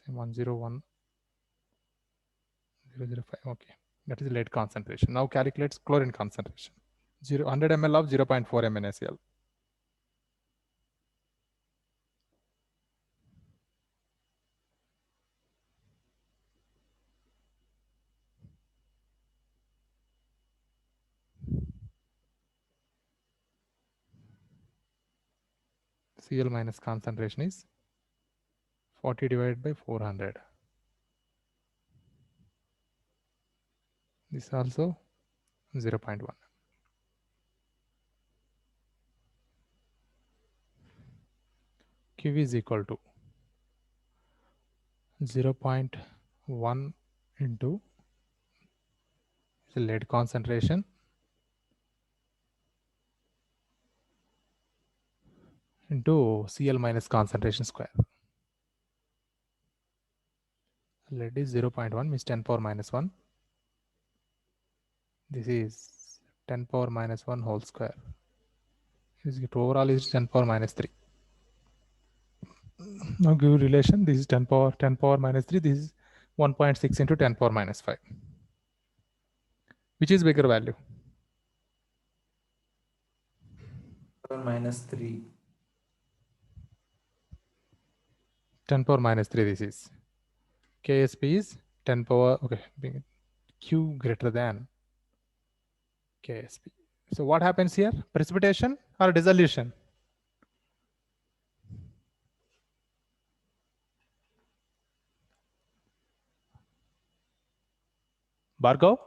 Say 101,005. Okay, that is lead concentration. Now calculates chlorine concentration. 100 ml of 0.4 MnSeL. Cl minus concentration is 40 divided by 400. This also 0.1. Q is equal to 0.1 into the lead concentration into Cl minus concentration square. Lead is 0.1 means 10 power minus 1. This is 10 power minus 1 whole square. Overall is 10 power minus 3. Now give relation. This is 10 power minus 3. This is 1.6 into 10 power minus 5. Which is bigger value? Minus 3. 10 power minus 3 this is. KSP is 10 power, okay, Q greater than KSP. So what happens here? Precipitation or dissolution? Bhargav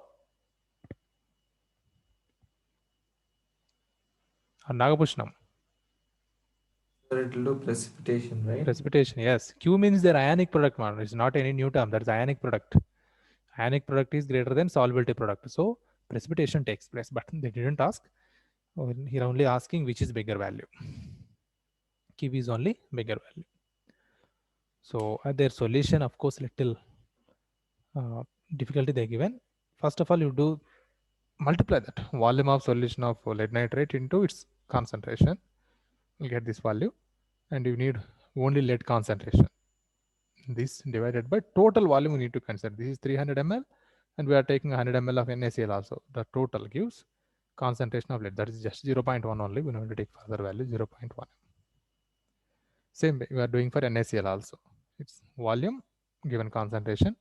or Nagabhushnam? So it will do precipitation, right? Precipitation, yes. Q means their ionic product, man. It's not any new term. That's ionic product. Ionic product is greater than solubility product. So precipitation takes place, but they didn't ask. Here only asking which is bigger value. Q is only bigger value. So their solution, of course, little difficulty they given. First of all, you do multiply that volume of solution of lead nitrate into its concentration. You'll get this value, and you need only lead concentration. This divided by total volume we need to consider. This is 300 ml, and we are taking 100 ml of NaCl also. The total gives concentration of lead. That is just 0.1 only. We need to take further value 0.1. Same way we are doing for NaCl also. It's volume given concentration,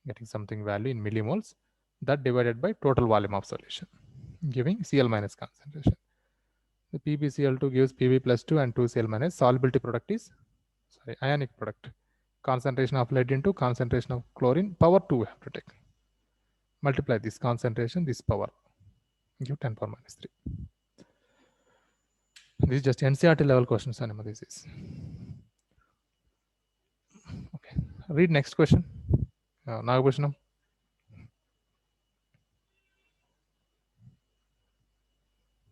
getting something value in millimoles, that divided by total volume of solution, giving Cl minus concentration. The PbCl2 gives Pb plus 2 and 2Cl minus. Solubility product is, ionic product. Concentration of lead into concentration of chlorine, power 2 we have to take. Multiply this concentration, this power, give 10 power minus 3. This is just NCERT level questions, Anima, this is. Okay, read next question. Nagabhushanam.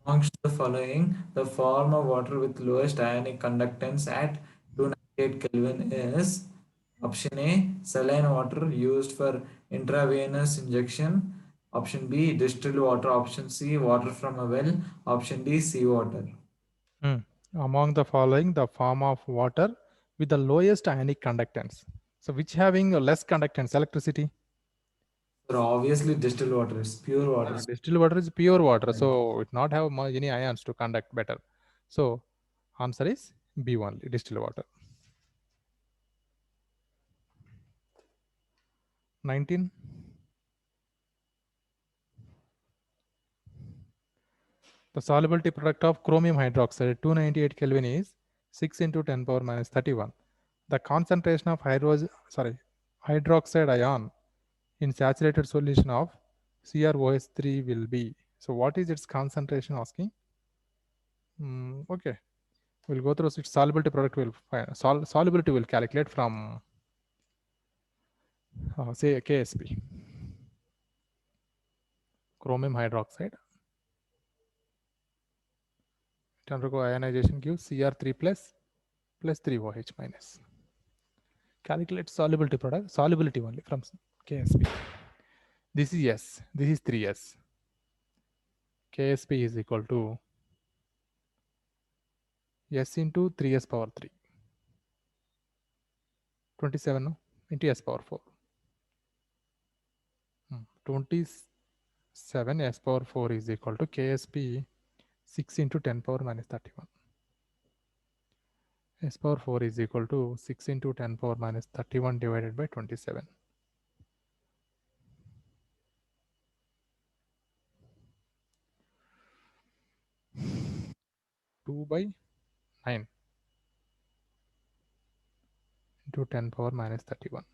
Amongst the following, the form of water with lowest ionic conductance at 290 Kelvin is option A, saline water used for intravenous injection. Option B, distilled water. Option C, water from a well. Option D, seawater. Among the following, the form of water with the lowest ionic conductance. So which having less conductance, electricity? So obviously distilled water is pure water. Distilled water is pure water, so it not have any ions to conduct better. So answer is B only, distilled water. 19. The solubility product of chromium hydroxide at 298 Kelvin is 6 into 10 power minus 31. The concentration of hydroxide ion in saturated solution of CrOH3 will be. So what is its concentration asking? Okay, we'll go through its solubility product. Will find solubility will calculate from say KSP, chromium hydroxide. To undergo ionization gives Cr3 plus 3OH minus. Calculate solubility product, solubility only from KSP. This is S, this is 3S. KSP is equal to S into 3S power 3. 27 no? Into S power 4. 27 S power 4 is equal to KSP 6 into 10 power minus 31. S power 4 is equal to 6 into 10 power minus 31 divided by 27. 2 by 9 into 10 power minus 31.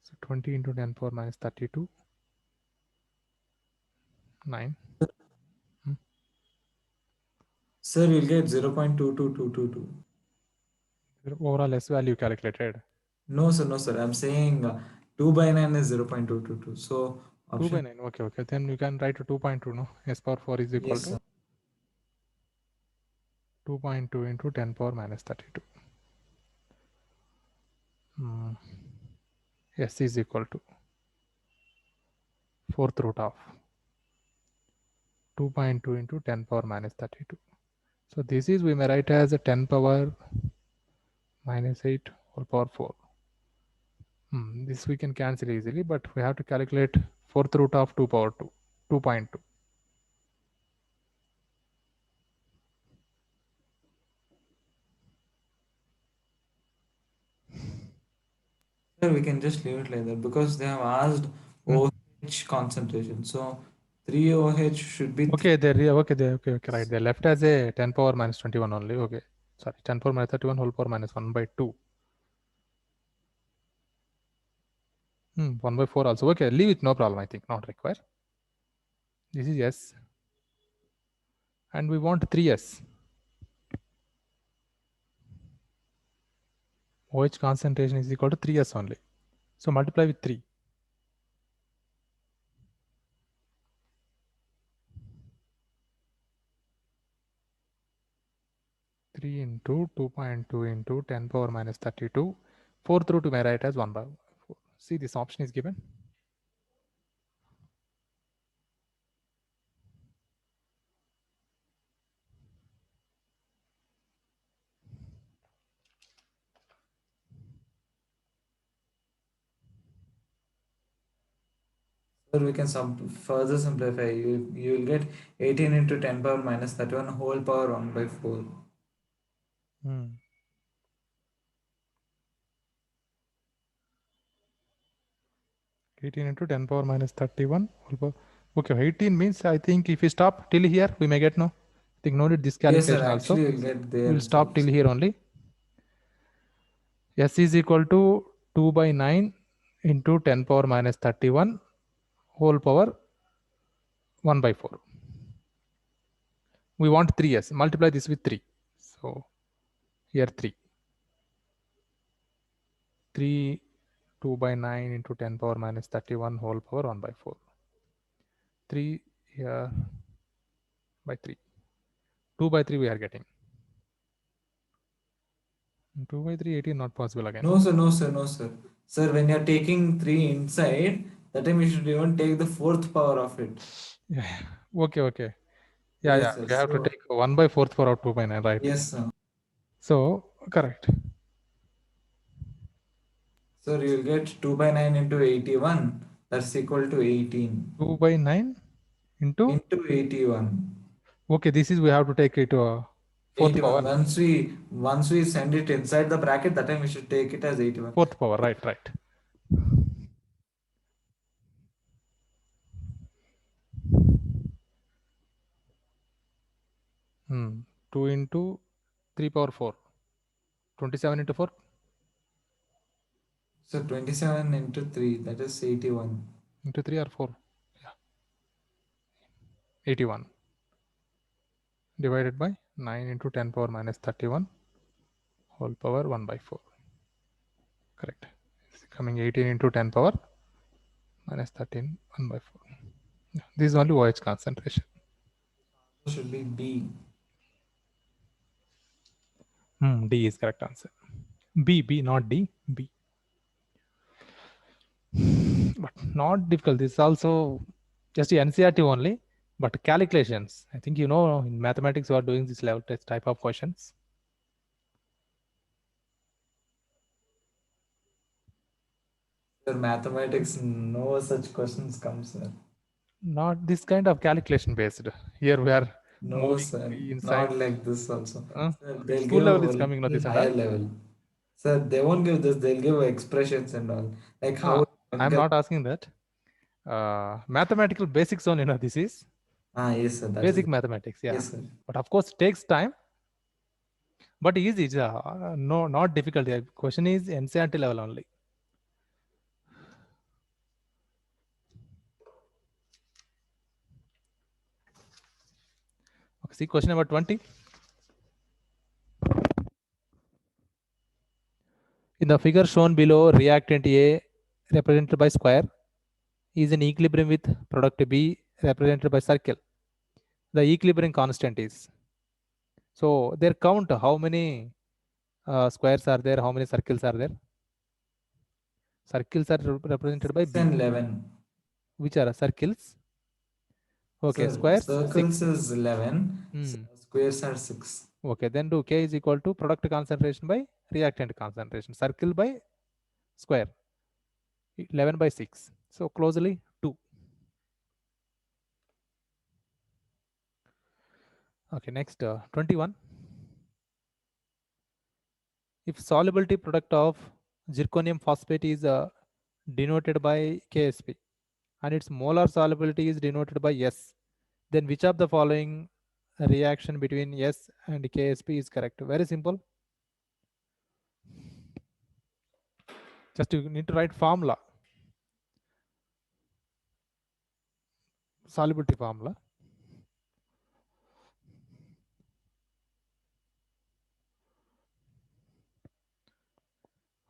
So 20 into 10 power minus 32. 9. Sir, you'll get 0.22222. Overall S value calculated. No, sir. I'm saying 2 by 9 is 0.222. So 2 by option 9. Okay. Then you can write to 2.2. No, S power 4 is equal yes, to sir. 2.2 into 10 power minus 32. S is equal to 4th root of 2.2 into 10 power minus 32. So this is, we may write as a 10 power minus 8 whole power 4. This we can cancel easily, but we have to calculate 4th root of 2 power 2, 2.2. Sir, we can just leave it like that because they have asked OH concentration. So 3 OH should be Okay, right. They left as a 10 power minus 21 only. Okay, sorry, 10 power minus 31 whole power minus 1 by 2. 1 by 4 also. Okay, leave it, no problem. I think not required. This is S, and we want 3S. OH concentration is equal to 3S only. So multiply with 3. 3 into 2.2 into 10 power minus 32. 4th root may write as 1 by 4. See, this option is given. Sir, we can further simplify. You will get 18 into 10 power minus 31 whole power 1 by 4. 18 into 10 power minus 31 whole power. Okay, 18 means, I think if we stop till here, we may get no. I think no need this calculation Yes, sir. also. Actually, you'll get there. We'll stop till here only. S is equal to 2 by 9 into 10 power minus 31 whole power 1 by 4. We want 3S. Multiply this with 3. So Here 3. 3 2 by 9 into 10 power minus 31 whole power 1 by 4. 3 here by 3. 2 by 3 we are getting. 2 by 3, 18 not possible again. No, sir, no, sir, no, sir. Sir, when you're taking 3 inside, that time you should even take the fourth power of it. Yeah. Okay, okay. Yeah, Yes, yeah. sir. You have to So- take 1 by 4th power of 2 by 9, right? Yes, sir. So, correct. Sir, you'll get 2 by 9 into 81. That's equal to 18. 2 by 9 into? Into 81. Okay, this is we have to take it to a 4th 81. power. Once we send it inside the bracket, that time we should take it as 81. 4th power, right, right. Hmm. 2 into 3 power 4. 27 into 4. So 27 into 3, that is 81. Into 3 or 4. Yeah. 81. Divided by 9 into 10 power minus 31 whole power 1 by 4. Correct. It's coming 18 into 10 power minus 13 1 by 4. Yeah. This is only OH concentration. So should be B. D is correct answer. B, not D, B. But not difficult. This is also just NCERT only, but calculations. I think you know in mathematics you are doing this level test type of questions. Sir, mathematics, no such questions come, sir. Not this kind of calculation based. Here we are No, moving sir. inside. Not like this also. Sir, they'll School give level is a coming, no, this little and higher all. level. Sir, they won't give this. They'll give expressions and all. Like how. I'm not asking that. Mathematical basics only, this is Yes, sir. That basic is. mathematics. Yeah. Yes, sir. But of course, it takes time. But easy. No, not difficult. The question is NCERT level only. Okay, see question number 20. In the figure shown below, reactant A represented by square is in equilibrium with product B represented by circle. The equilibrium constant is. So their count, how many squares are there, how many circles are there? Circles are represented by 6 B. and 11. Which are circles? Okay, Sir, squares? circles 6. is 11. Squares are 6. Okay, then do K is equal to product concentration by reactant concentration. Circle by square. 11 by 6. So closely 2. Okay, next 21. If solubility product of zirconium phosphate is denoted by Ksp and its molar solubility is denoted by S, then which of the following reaction between S and Ksp is correct? Very simple. Just you need to write formula. Solubility formula.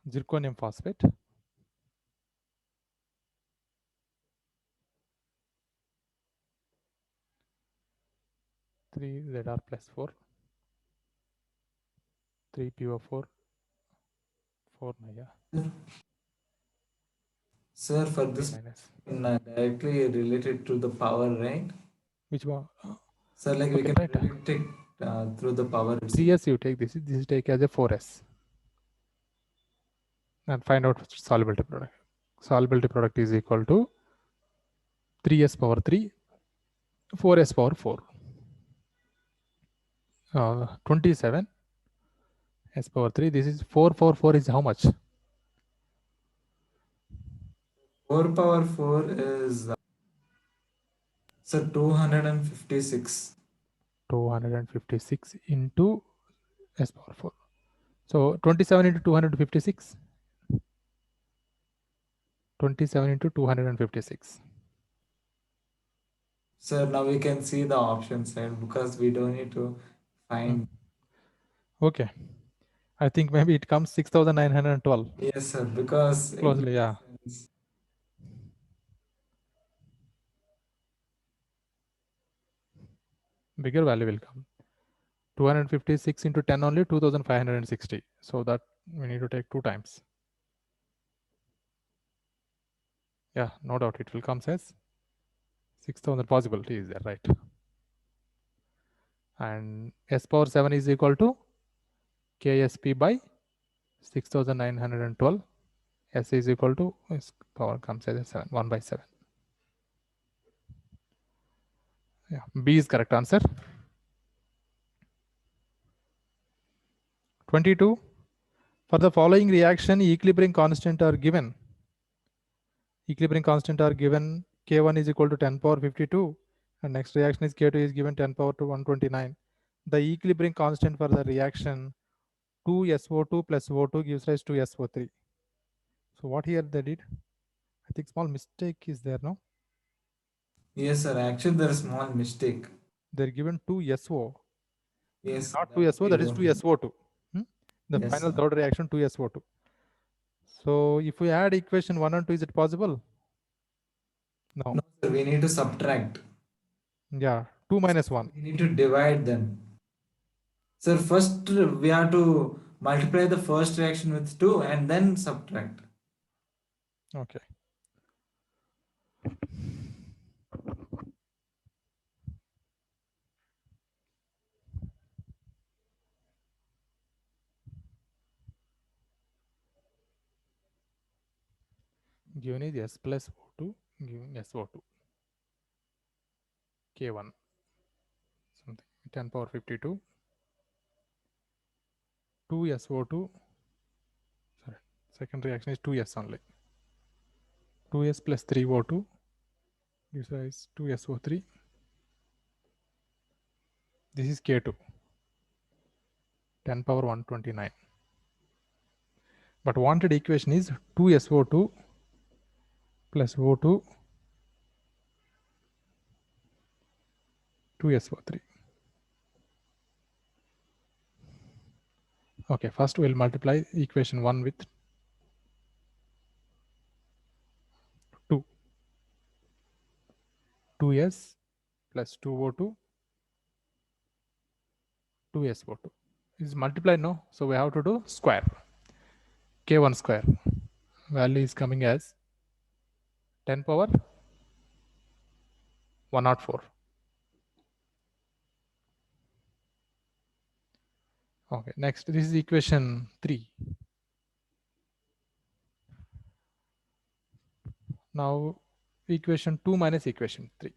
Zirconium phosphate. 3 Zr plus 4. 3 PO4. 4 Naya. Sir, for this Minus. directly related to the power, right? Which one? Sir, like we Okay, can right. predict it through the power. 3S you take this. This is take as a 4S. And find out solubility product. Solubility product is equal to 3S power 3, 4S power 4. 27 S power 3. This is 4 is how much? 4 power 4 is sir 256. 256 into S power 4. So 27 into 256. 27 into 256. Sir, now we can see the option side because we don't need to find. Okay. I think maybe it comes 6,912. Yes, sir, because it Closely, makes yeah. sense. Bigger value will come. 256 into 10 only 2,560. So that we need to take 2 times. Yeah, no doubt it will come as 6,000 possibility is there, right? And S power 7 is equal to KSP by 6,912. S is equal to S power comes as 7, 1 by 7. Yeah, B is correct answer. 22. For the following reaction, equilibrium constant are given. Equilibrium constant are given. K1 is equal to 10 power 52. And next reaction is K2 is given 10 power to 129. The equilibrium constant for the reaction 2SO2 plus O2 gives rise to SO3. So what here they did? I think small mistake is there, no? Yes, sir. Actually, there is small mistake. They're given 2SO. Yes, Not that 2SO, we that is don't. 2SO2. The Yes, final sir. third reaction 2SO2. So if we add equation 1 and 2, is it possible? No. No, sir, we need to subtract. Yeah, 2 minus 1. We need to divide them. Sir, first we have to multiply the first reaction with 2 and then subtract. Okay. Given is S plus O2, given SO2. K1. Something 10 power 52. 2SO2. Sorry, second reaction is 2S only. 2S plus 3O2 gives rise 2SO3. This is K2. 10 power 129. But wanted equation is 2SO2 plus O2 2SO3. Okay, first we'll multiply equation 1 with 2. 2S plus 2O2 2SO2 is multiplied, no? So we have to do square. K1 square. Value is coming as 10 power 104. Okay, next this is equation 3. Now equation 2 minus equation 3.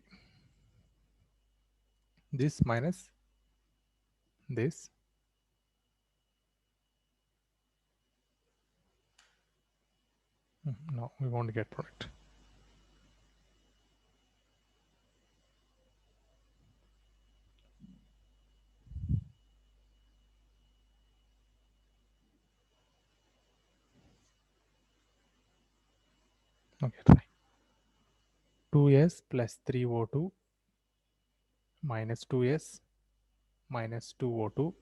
This minus this. No, we won't get product. Okay, try. 2S plus 3O2 minus 2S minus 2O2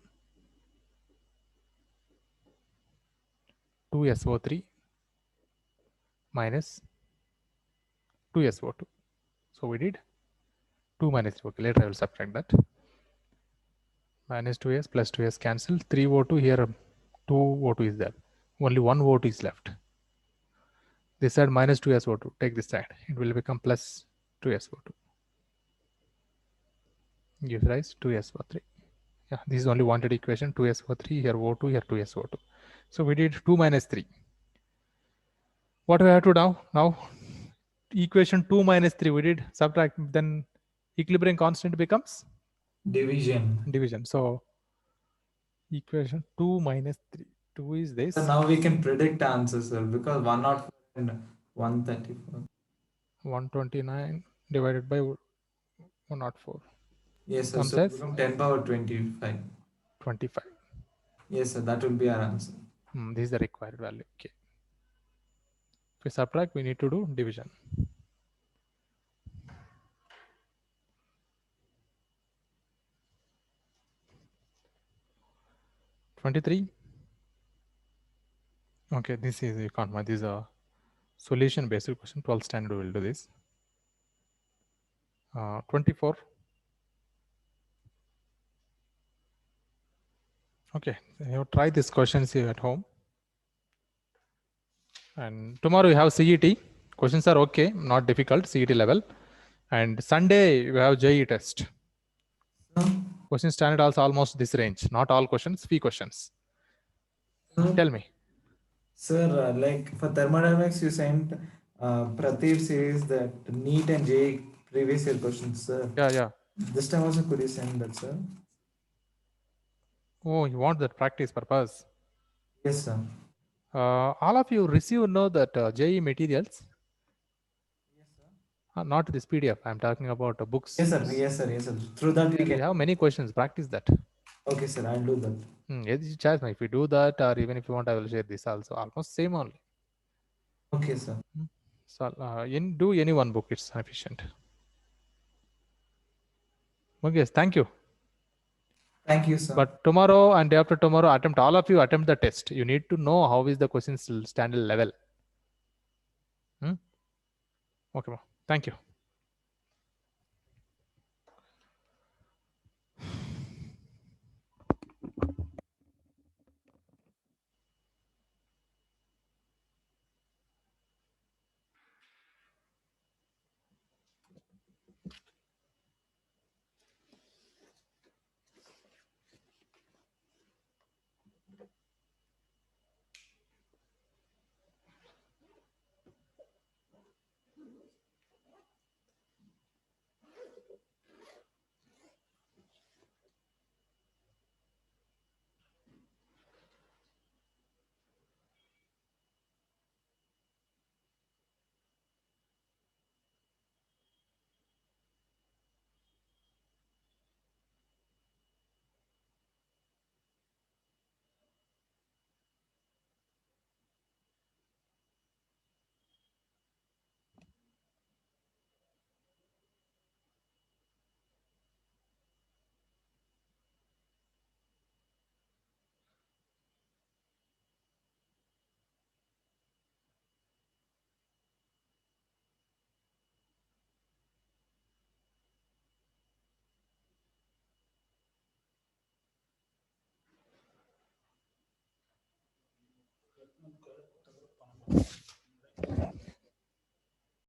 2SO3 minus 2SO2. So we did 2 minus 3. Okay, later I will subtract that. Minus 2S plus 2S cancel. 3O2 here, 2O2 is there. Only one O2 is left. This side minus 2SO2. Take this side. It will become plus 2SO2. Gives rise to SO3. Yeah, this is only wanted equation. 2SO3 here O2 here 2SO2. So we did 2 minus 3. What we have to do now? Equation 2 minus 3 we did subtract, then equilibrium constant becomes Division. So equation 2 minus 3. 2 is this. So now we can predict answers, sir, because 104 and 134. 129 divided by 104. Yes, sir. Comes So as become 10 power 25. 25. Yes, sir. That will be our answer. This is the required value. Okay. If we subtract, we need to do division. (23) Okay, this is, you can't, this is a solution based question. 12th standard will do this. 24. Okay, you try these questions here at home. And tomorrow you have CET. Questions are okay, not difficult, CET level. And Sunday you have JE test. Question standard also almost this range. Not all questions, few questions. Tell me. Sir, like for thermodynamics, you sent Prateep says that NEET and JEE previous year questions, sir. Yeah. This time also could you send that, sir? Oh, you want that practice purpose? Yes, sir. All of you receive know that JE materials. Not this PDF. I'm talking about books. Yes, sir. Yes, sir. Yes, sir. Through that we We can. have many questions. Practice that. Okay, sir. I'll do that. Yes, choice. If you do that, or even if you want, I will share this also. Almost same only. Okay, sir. So do any one book. It's sufficient. Okay. Thank you. Thank you, sir. But tomorrow and day after tomorrow, all of you attempt the test. You need to know how is the question standard level. Okay. Thank you.